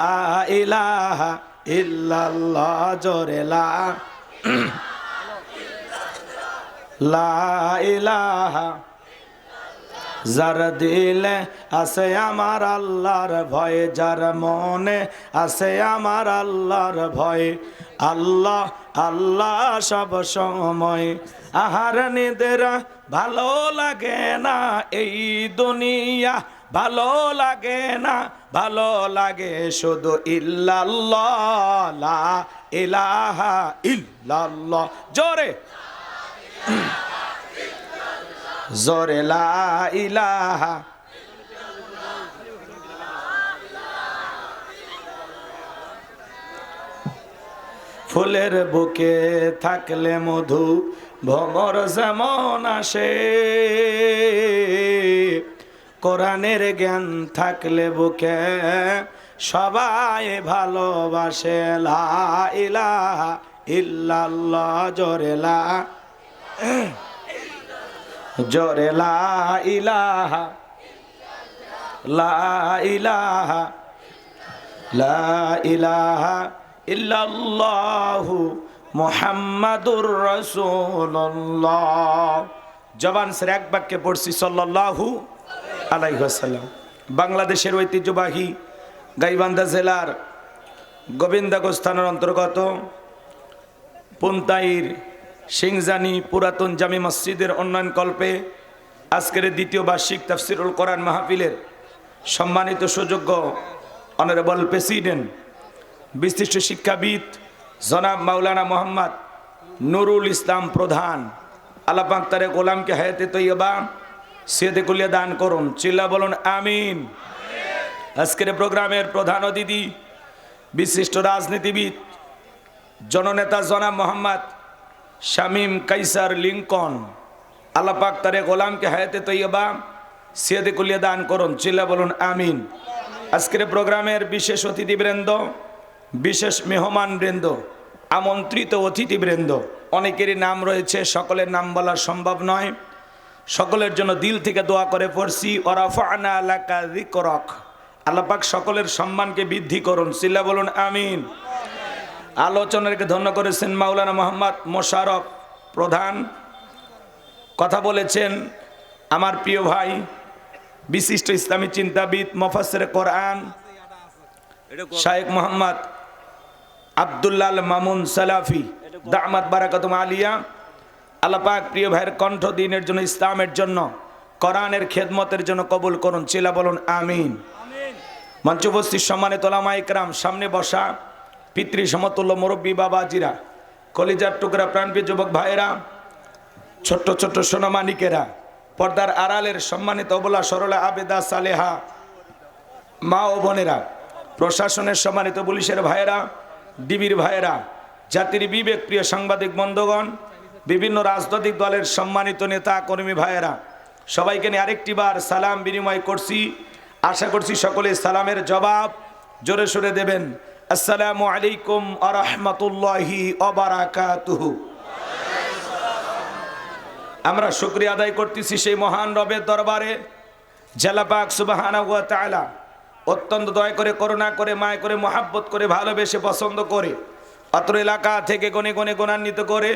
ইলাহা ইল্লাল্লাহ, জোরে লা। লা ইলাহা, যার দিলে আছে আমার আল্লাহর ভয়, যার মনে আছে আমার আল্লাহর ভয়, আল্লাহ আল্লাহ সব সময়। আহার নিদেরা ভালো লাগে না এই দুনিয়া, ভালো লাগে না, ভালো লাগে শুধু ইল্লাল্লাহ, লা ইলাহা ইল্লাল্লাহ, জোরে জোরে লা ইলাহা। ফুলের বুকে থাকলে মধু ভ্রমর যেমন আসে, কোরআনের জ্ঞান থাকলে বুকে সবাই ভালোবাসে। লা ইলাহা ইল্লাল্লাহ, জোরে লা, জোরে লা ইলাহা, লা ইলাহা, লা ইলাহা ইল্লাল্লাহু মুহাম্মাদুর রাসূলুল্লাহ। জবান সের এক বাক্যে পড়ছি সাল্লাল্লাহু আলাইহি ওয়াসাল্লাম। বাংলাদেশের ঐতিহ্যবাহী গাইবান্ধা জেলার গোবিন্দগঞ্জ থানার অন্তর্গত পুনতাইর সিংজানি পুরাতন জামি মসজিদের উন্নয়ন কল্পে আজকের দ্বিতীয় বার্ষিক তাফসিরুল কোরআন মাহফিলের সম্মানিত সুযোগ্য অনারেবল প্রেসিডেন্ট, বিশিষ্ট শিক্ষাবিদ জনাব মাওলানা মোহাম্মদ নুরুল ইসলাম প্রধান, আল্লাহ পাক তার গোলামকে হায়াতে তৈয়বা সিয়াতে কুলিয়া দান করুন। চিল্লা বলুন আমিন। আজকের প্রোগ্রামের প্রধান অতিথি বিশিষ্ট রাজনীতিবিদ জননেতা জনাব মোহাম্মদ শামীম কাইসার লিঙ্কন, আল্লাহ পাক তার গোলামকে হায়াতে তৈয়বা সিয়াতে কুলিয়া দান করুন। চিল্লা বলুন আমিন। আজকের প্রোগ্রামের বিশেষ অতিথিবৃন্দ, বিশেষ মেহমানবৃন্দ, আমন্ত্রিত অতিথিবৃন্দ, অনেকেরই নাম রয়েছে, সকলের নাম বলা সম্ভব নয়। সকলের জন্য দিল থেকে দোয়া করে পড়ছি, ওয়ারাফা'না লাকা যিকরাক, আল্লাহ পাক সকলের সম্মানকে বৃদ্ধি করুন। চিল্লা বলুন আমিন। আলোচনাকে ধন্য করেছেন মাওলানা মোহাম্মদ মোশাররফ প্রধান। কথা বলেছেন আমার প্রিয় ভাই বিশিষ্ট ইসলামী চিন্তাবিদ মুফাসসির কোরআন শায়েখ মোহাম্মদ আব্দুল্লাহ মামুন সালাফি দামাত বারাকাতুম আলিয়া। আল্লাহ পাক প্রিয় ভাইয়ের কণ্ঠ দিনের জন্য, ইসলামের জন্য, কোরআনের খেদমতের জন্য কবুল করুন। চিল্লা বলুন আমিন। মঞ্চ উপস্থিত সম্মানিত ওলামা ইকরাম, সামনে বসা পিতৃ সমতুল্য মুরব্বী বাবাজিরা, কলিজার টুকরা প্রাণপ্রিয় যুবক ভাইয়েরা, ছোট্ট ছোট্ট সোনামানিকেরা, পর্দার আড়ালের সম্মানিত অবলা সরলা আবেদা সালেহা মা ও বোনেরা, প্রশাসনের সম্মানিত পুলিশের ভাইয়েরা, ডিবির ভাইয়েরা, জাতির বিবেক প্রিয় সাংবাদিক বন্ধুগণ, বিভিন্ন রাজনৈতিক দলের সম্মানিত নেতা কর্মী ভাইয়েরা, সবাইকে নিয়ে আরেকটি বার সালাম বিনিময় করছি। আশা করছি সকলে সালামের জবাব জোরে সোরে দেবেন। আসসালামু আলাইকুম ওয়া রাহমাতুল্লাহি ওয়া বারাকাতুহু। আমরা শুকরিয়া আদায় করতেছি সেই মহান রবের দরবারে, আল্লাহ পাক সুবহানাহু ওয়া তাআলা অত্যন্ত দয়া করে, করুণা করে, মায়া করে, মহাব্বত করে, ভালোবেসে, পছন্দ করে অত্র এলাকা থেকে গনে গনে গুণান্বিত করে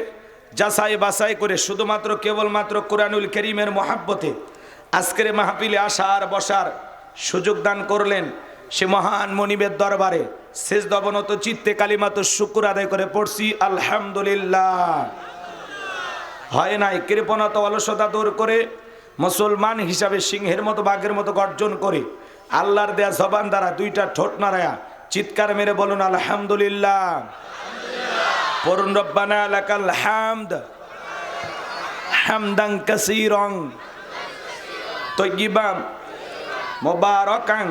যাচাই বাছাই করে শুধুমাত্র কেবলমাত্র কোরআনুল কারীমের মহাব্বতে আজকের মাহফিলে আসার বসার সুযোগ দান করলেন, সে মহান মনিবের দরবারে সেজদা অবনত চিত্তে কালিমাত শুকর আদায় করে পড়ছি আলহামদুলিল্লাহ। হয় নাই কৃপণতা অলসতা দূর করে মুসলমান হিসাবে সিংহের মতো বাঘের মতো গর্জন করে আল্লাহর দেয়া জবান দ্বারা দুইটা ঠোঁট নাড়ায়া চিৎকার মেরে বলুন আলহামদুলিল্লাহ। পড়ুন রব্বানা লাকাল হামদ হামদান কাসীরান তাইয়িবান মুবারাকান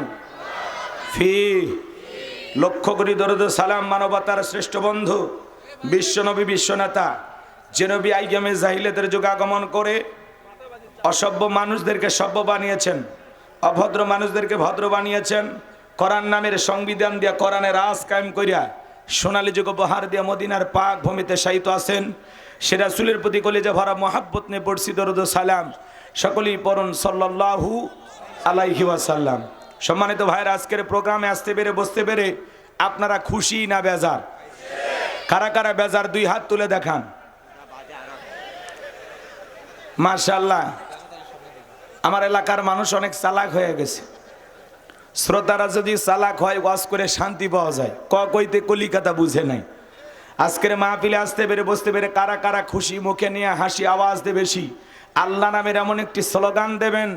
ফি। লক্ষ কোটি দরুদ সালাম মানবতার শ্রেষ্ঠ বন্ধু বিশ্বনবী বিশ্বনেতা যে নবী আইয়ামে জাহিলিয়াতের যুগে আগমন করে অসভ্য মানুষদেরকে সভ্য বানিয়েছেন, অভদ্র মানুষদেরকে ভদ্র বানিয়েছেন, কোরআন নামের সংবিধান দিয়া কোরআনের রাজ কায়েম করিয়া সোনালী যুগ উপহার দিয়া মদিনার পাক ভূমিতে শায়িত আছেন। সে রাসূলের প্রতি কলিজা ভরা মহাব্বত নিয়ে পড়ছি দরুদ সালাম। সকলেই পড়ুন সাল্লাল্লাহু আলাইহি ওয়াসাল্লাম। সম্মানিত ভাইরা, আজকের প্রোগ্রামে আসতে পেরে বসতে পেরে আপনারা খুশি না বেজার? কারা কারা বেজার দুই হাত তুলে দেখান। মাশাআল্লাহ, আমার এলাকার মানুষ অনেক চালাক হয়ে গেছে। শ্রোতারা যদি চালাক হয় ওয়াজ করে শান্তি পাওয়া যায়, কইতে কলিকাতা বুঝে নাই। আজকের মাহফিলে আসতে পেরে বসতে পেরে কারা কারা খুশি, মুখে নিয়ে হাসি আওয়াজ দে বেশি। আল্লাহ নামের এমন একটি স্লোগান দেবেন,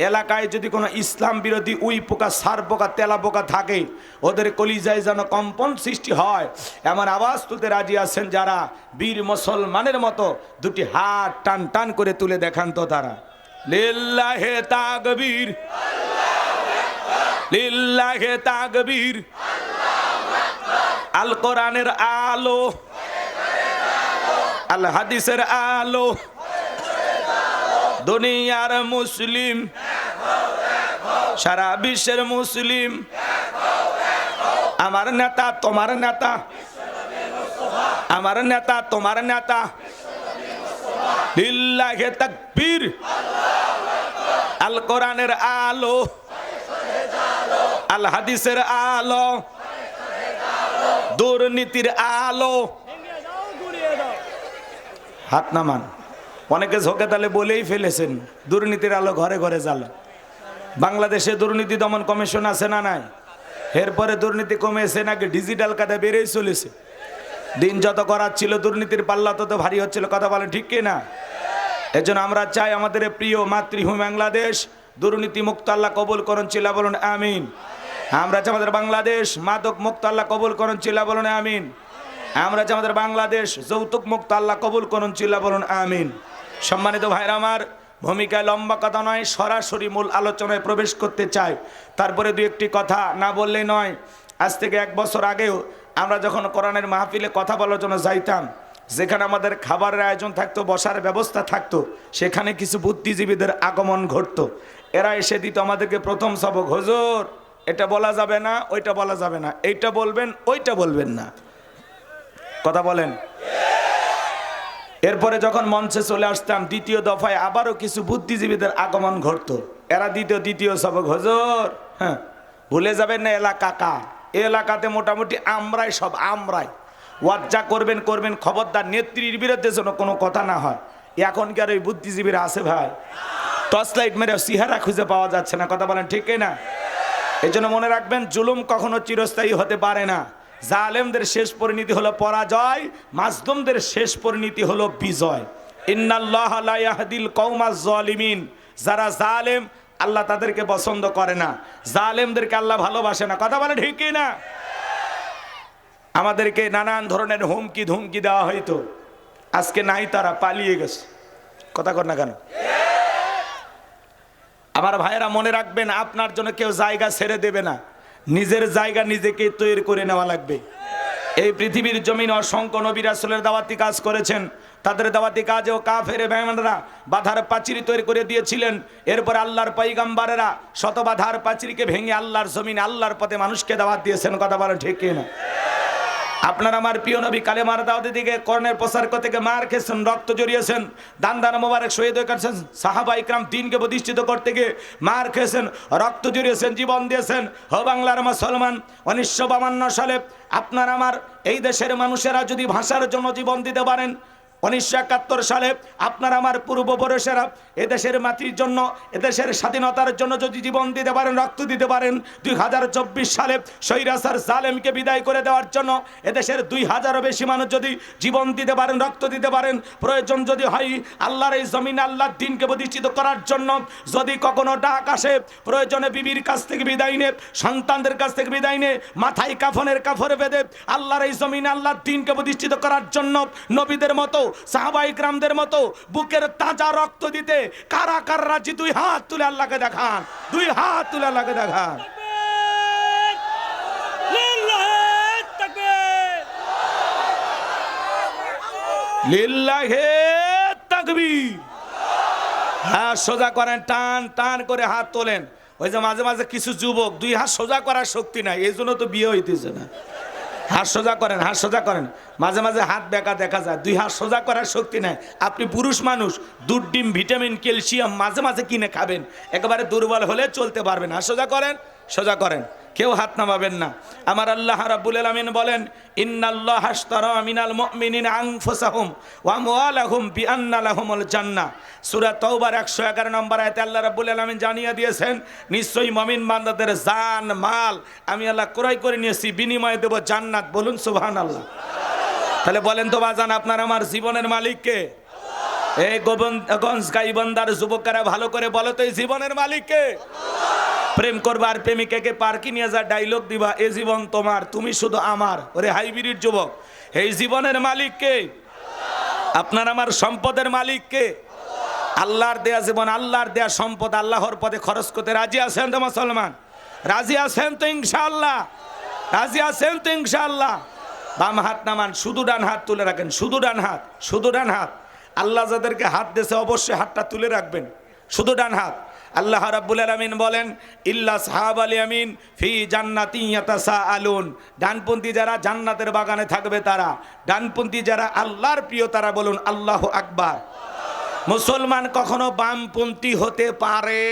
এলাকায় যদি কোনো ইসলাম বিরোধী উই পোকা সার পোকা তেলা পোকা থাকে ওদের কলিজায় যেন কম্পন সৃষ্টি হয় এমন আওয়াজ তুলতে রাজি আছেন যারা? বীর মুসলমানের মতো দুটি হাত টান টান করে তুলে দেখান তো তারা। লিল্লাহে তাকবীর, লিল্লাহে তাকবীর। আল কোরআনের আলো, আল হাদিসের আলো, দুনিয়ার মুসলিম, সারা বিশ্বের মুসলিম, আমার নেতা তোমার নেতা, আমার নেতা তোমার নেতা। লিল্লাহে তাকবীর। আল কোরআনের আলো, আল হাদিসের আলো, দুর্নীতির আলো। হাত নামান। অনেকে ঝোঁকে তালে বলেই ফেলেছেন দুর্নীতির আলো ঘরে ঘরে জ্বালা। বাংলাদেশে দুর্নীতি দমন কমিশন আছে না নাই? এরপরে দুর্নীতি কমেছে নাকি ডিজিটাল কাদা বেড়েই চলেছে? দিন যত করার ছিল দুর্নীতির পাল্লা তত ভারী হচ্ছিল। কথা বলেন ঠিক কি না? এজন্য আমরা চাই আমাদের প্রিয় মাতৃভূমি বাংলাদেশ দুর্নীতি মুক্ত আল্লাহ কবুল করুন, চিল্লা বলুন আমিন। আমরা চাই আমাদের বাংলাদেশ মাদক মুক্ত আল্লাহ কবুল করুন, চিল্লা বলুন আমিন। আমরা চাই আমাদের বাংলাদেশ যৌতুক মুক্ত আল্লাহ কবুল করুন, চিল্লা বলুন আমিন। সম্মানিত ভাইরা আমার, ভূমিকায় লম্বা কথা নয়, সরাসরি মূল আলোচনায় প্রবেশ করতে চাই। তারপরে দু একটি কথা না বললেই নয়। আজ থেকে 1 বছর আগেও আমরা যখন কোরআনের মাহফিলে কথা বলার জন্য যাইতাম, যেখানে আমাদের খাবারের আয়োজন থাকতো, বসার ব্যবস্থা থাকতো, সেখানে কিছু বুদ্ধিজীবীদের আগমন ঘটতো। এরা এসে দিত আমাদেরকে প্রথম সবক, হুজুর এটা বলা যাবে না, ওইটা বলা যাবে না, এইটা বলবেন ওইটা বলবেন না। কথা বলেন। এরপরে যখন মঞ্চে চলে আসতাম দ্বিতীয় দফায় আবারও কিছু বুদ্ধিজীবীদের আগমন ঘটতো। এরা দ্বিতীয় সবক, হুজুর হ্যাঁ ভুলে যাবেন না এলাকা কার, এই এলাকাতে মোটামুটি আমরাই সব, আমরাই ওয়াজ যা করবেন করবেন, খবরদার নেত্রীর বিরুদ্ধে যেন কোনো কথা না হয়। এখনকার ওই বুদ্ধিজীবীরা আছে ভাই, টর্চ লাইট মেরে চেহারা খুঁজে পাওয়া যাচ্ছে না। কথা বলেন ঠিক না? এই জন্য মনে রাখবেন, জুলুম কখনো চিরস্থায়ী হতে পারে না। জালেমদের শেষ পরিণতি হলো পরাজয়, মাজলুমদের শেষ পরিণতি হলো বিজয়। ইন্নাল্লাহা লা ইয়াহদিল কওমাজ জালিমিন। যারা জালেম আল্লাহ তাদেরকে পছন্দ করে না, জালেমদেরকে আল্লাহ ভালোবাসে না। কথা বলে ঠিক না? আমাদেরকে নানান ধরনের হুমকি ধুমকি দেওয়া হইতো, আজকে নাই, তারা পালিয়ে গেছে। কথা কর না কেন? আমার ভাইয়েরা মনে রাখবেন, আপনার জন্য কেউ জায়গা ছেড়ে দেবে না, নিজের জায়গা নিজেকে তৈরি করে নেওয়া লাগবে। এই পৃথিবীর জমিন অসংখ্য নবী রাসূলের দাওয়াতি কাজ করেছেন, তাদের দাওয়াতি কাজেও কাফের বেঈমানরা বাধার পাঁচিল তৈরি করে দিয়েছিলেন। এরপর আল্লাহর পয়গম্বরেরা শত বাধার পাঁচিলকে ভেঙে আল্লাহর জমিনে আল্লাহর পথে মানুষকে দাওয়াত দিয়েছেন। কথা বলেন ঠিক কিনা? আপনার আমার প্রিয় নবী কালেমার দাওয়াতের দিকে কর্ণের প্রচার করতে গিয়ে মার খেয়েছেন, রক্ত জড়িয়েছেন, দান মোবারক শহীদ হয়ে গেছেন। সাহাবা ইকরাম দিনকে প্রতিষ্ঠিত করতে গিয়ে মার খেয়েছেন, রক্ত জড়িয়েছেন, জীবন দিয়েছেন। হ বাংলার মুসলমান, 1952 সালে আপনার আমার এই দেশের মানুষেরা যদি ভাষার জন্য জীবন দিতে পারেন, 1971 সালে আপনার আমার পূর্বপুরুষেরা এদেশের মাটির জন্য, এদেশের স্বাধীনতার জন্য যদি জীবন দিতে পারেন, রক্ত দিতে পারেন, 2024 সালে স্বৈরাচার জালেমকে বিদায় করে দেওয়ার জন্য এদেশের 2000-এরও বেশি মানুষ যদি জীবন দিতে পারেন, রক্ত দিতে পারেন, প্রয়োজন যদি হয় আল্লাহর এই জমিনে আল্লাহর দ্বীনকে প্রতিষ্ঠিত করার জন্য যদি কখনো ডাক আসে, প্রয়োজনে বিবির কাছ থেকে বিদায় নে, সন্তানদের কাছ থেকে বিদায় নে, মাথায় কাফনের কাফড় বেঁধে আল্লাহর এই জমিনে আল্লাহর দ্বীনকে প্রতিষ্ঠিত করার জন্য নবীদের মতো, সাহাবায়ে কিরামদের মতো বুকের তাজা রক্ত দিতে কারা কারা রাজি? 2 হাত তুলে আল্লাহকে দেখান, 2 হাত তুলে আল্লাহকে দেখান। লিল্লাহে তাকবীর। হাত সোজা করেন, টান টান করে হাত তোলেন। ওই যে মাঝে মাঝে কিছু যুবক 2 হাত সোজা করার শক্তি নাই, এই জন্য তো বিয়ে হইতেছে না। হাত সোজা করেন, হাত সোজা করেন। মাঝে মাঝে হাত বেঁকা দেখা যায়, 2 হাত সোজা করার শক্তি নাই। আপনি পুরুষ মানুষ, দুধ, ডিম, ভিটামিন, ক্যালসিয়াম মাঝে মাঝে কিনে খাবেন, একেবারে দুর্বল হলে চলতে পারবেন। হাত সোজা করেন, সোজা করেন, কেউ হাত নামাবেন না। আমার আল্লাহ রাব্বুল আলামিন বলেন, ইন্নাল্লাহা আশতারা মিনাল মুমিনিনা আনফুসাহুম ওয়া আমওয়ালাহুম বিআন্না লাহুমুল জান্নাহ। সূরা তাওবার 111 নম্বর আয়াতে আল্লাহ রাব্বুল আলামিন জানিয়ে দিয়েছেন, নিশ্চয়ই মুমিন বান্দাদের জান মাল আমি আল্লাহ ক্রয় করে নিয়েছি, বিনিময়ে দেব জান্নাত। বলুন সুবহানাল্লাহ। তাহলে বলেন তো বাজান, আপনার আমার জীবনের মালিক কে? এই গোবিন্দগঞ্জ গাইবান্ধার যুবকেরা ভালো করে বলো তো, এই জীবনের মালিক কে? প্রেম করবার প্রেমিকাকে পার্কে নিয়ে যা ডায়লগ দিবা, এ জীবন তোমার, তুমি শুধু আমার। ওরে হাইব্রিড যুবক, এই জীবনের মালিক কে? আপনার আমার সম্পদের মালিক কে? আল্লাহর দেয়া জীবন, আল্লাহর দেয়া সম্পদ আল্লাহর পথে খরচ করতে রাজি আছেন তো মুসলমান? রাজি আছেন তো ইনশাআল্লাহ? রাজি আছেন তো ইনশাআল্লাহ? বাম হাত নামান, শুধু ডান হাত তুলে রাখেন, শুধু ডান হাত, শুধু ডান হাত। আল্লাহ যাদেরকে হাত দিয়েছে অবশ্যই হাতটা তুলে রাখবেন, শুধু ডান হাত। আল্লাহ রাব্বুল আলামিন বলেন, ইল্লা সাহাবাল ইয়ামিন ফি জান্নাতিন ইয়াতাসাআলুন। ডানপন্থী যারা জান্নাতের বাগানে থাকবে তারা, ডানপন্থী যারা আল্লাহর প্রিয় তারা বলুন আল্লাহু আকবার। মুসলমান কখনো বামপন্থী হতে পারে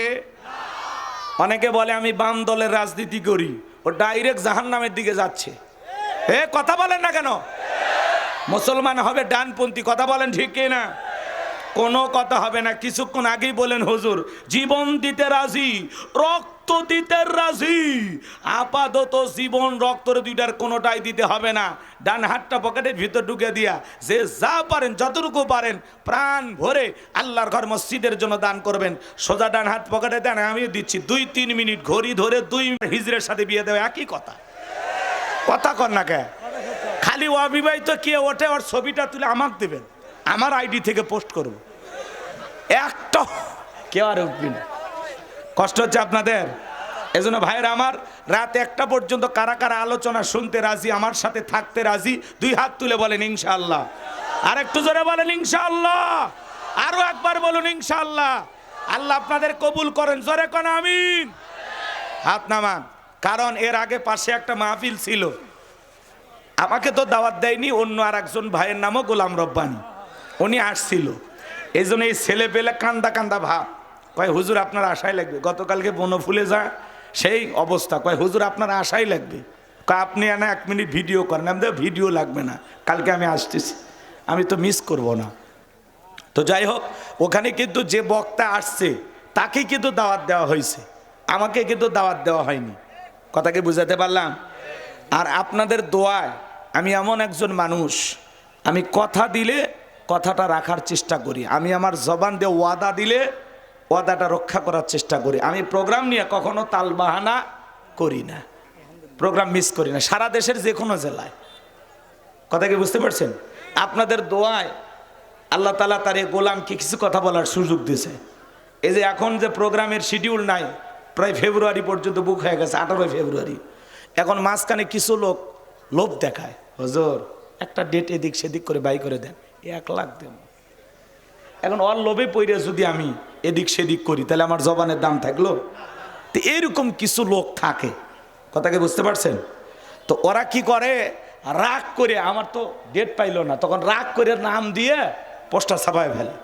না। অনেকে বলে আমি বাম দলের রাজনীতি করি, ও ডাইরেক্ট জাহান্নামের দিকে যাচ্ছে। এ কথা বলেন না কেন? মুসলমান হবে ডানপন্থী, কথা বলেন ঠিক কি না? কোনো কথা হবে না। কিছুক্ষণ আগেই বলেন হুজুর জীবন দিতে রাজি, রক্ত দিতে রাজি। আপাতত জীবন রক্তর দুইটার কোনোটাই দিতে হবে না। ডান হাতটা পকেটের ভিতর ঢুকে দিয়া যে যা পারেন, যতটুকু পারেন প্রাণ ভরে আল্লাহর ঘর মসজিদের জন্য দান করবেন। সোজা ডান হাত পকেটে দেন, আমিও দিচ্ছি। 2-3 মিনিট ঘড়ি ধরে 2 হিজড়ের সাথে বিয়ে দেওয়া একই কথা। কথা কর না কে? খালি অবিবাহিত কে ওঠে ওর ছবিটা তুলে আমাকে দেবেন, আমার আইডি থেকে পোস্ট করব। একটা কেউ আর উঠবি না। কষ্ট হচ্ছে আপনাদের? এজন্য ভাইয়েরা আমার, রাত 1টা পর্যন্ত কারা কারা আলোচনা শুনতে রাজি, আমার সাথে থাকতে রাজি? 2 হাত তুলে বলেন ইনশাআল্লাহ। আর একটু জোরে বলেন ইনশাআল্লাহ। আরো একবার বলুন ইনশাআল্লাহ। আল্লাহ আপনাদের কবুল করেন, জোরে কোন আমিন। হাত নামান। কারণ এর আগে পাশে একটা মাহফিল ছিল, আমাকে তো দাওয়াত দেয়নি, অন্য আর একজন ভাইয়ের নামও গোলাম রব্বানি, উনি আসছিল। এই জন্য এই ছেলে পেলে কান্দা কান্দা ভাব। কয় হুজুর আপনার আশাই লাগবে। গতকালকে বনফুলে যা সেই অবস্থা, কয় হুজুর আপনার আশাই লাগবে। কয় আপনি না 1 মিনিট ভিডিও করেন। আমি ভিডিও লাগবে না, কালকে আমি আসতেছি, আমি তো মিস করব না। তো যাই হোক, ওখানে কিন্তু যে বক্তা আসছে তাকে কিন্তু দাওয়াত দেওয়া হয়েছে, আমাকে কিন্তু দাওয়াত দেওয়া হয়নি। কথাকে বুঝাতে পারলাম? আর আপনাদের দোয়ায় আমি এমন একজন মানুষ, আমি কথা দিলে কথাটা রাখার চেষ্টা করি। আমি আমার জবান দিয়ে ওয়াদা দিলে ওয়াদাটা রক্ষা করার চেষ্টা করি। আমি প্রোগ্রাম নিয়ে কখনো তালবাহানা করি না, প্রোগ্রাম মিস করি না, সারা দেশের যে কোনো জেলায়। কথা কি বুঝতে পারছেন? আপনাদের দোয়ায় আল্লাহ তাআলা তার এই গোলামকে কিছু কথা বলার সুযোগ দিয়েছে। এই যে এখন যে প্রোগ্রামের শিডিউল নাই, প্রায় ফেব্রুয়ারি পর্যন্ত বুক হয়ে গেছে, 18 ফেব্রুয়ারি। এখন মাঝখানে কিছু লোক লোভ দেখায়, হুজুর একটা ডেট এদিক সেদিক করে বাই করে দেন, 1 লাখ দেন। এখন ওর লোভে পড়ে যদি আমি এদিক সেদিক করি তাহলে আমার জবানের দাম থাকলো? তো এরকম কিছু লোক থাকে। কথাকে বুঝতে পারছেন? তো ওরা কি করে, রাগ করে, আমার তো ডেট পাইলো না, তখন রাগ করে নাম দিয়ে পোস্টার ছাপায় ফেলে।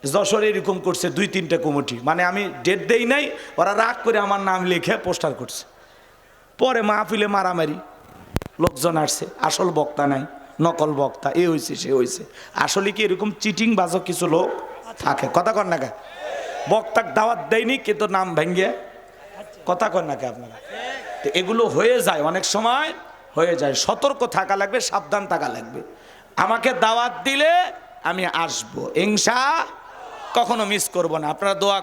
যশোরে এরকম করছে 2-3টা কমিটি, মানে আমি ডেট দেই নাই, ওরা রাগ করে আমার নাম লিখে পোস্টার করছে। পরে মাহফিলে মারামারি, লোকজন আসছে, আসল বক্তা নাই, নকল বক্তা এ হয়েছে সে হয়েছে। আসলে কি এরকম চিটিং বাজক কিছু লোক থাকে, কথা কর না কে? বক্তাক দাওয়াত দেয়নি কিন্তু নাম ভেঙ্গে, কথা কর না কে আপনারা? তো এগুলো হয়ে যায়, অনেক সময় হয়ে যায়। সতর্ক থাকা লাগবে, সাবধান থাকা লাগবে। আমাকে দাওয়াত দিলে আমি আসবো ইনশা, কখনো মিস করব না। আপনারা দোয়া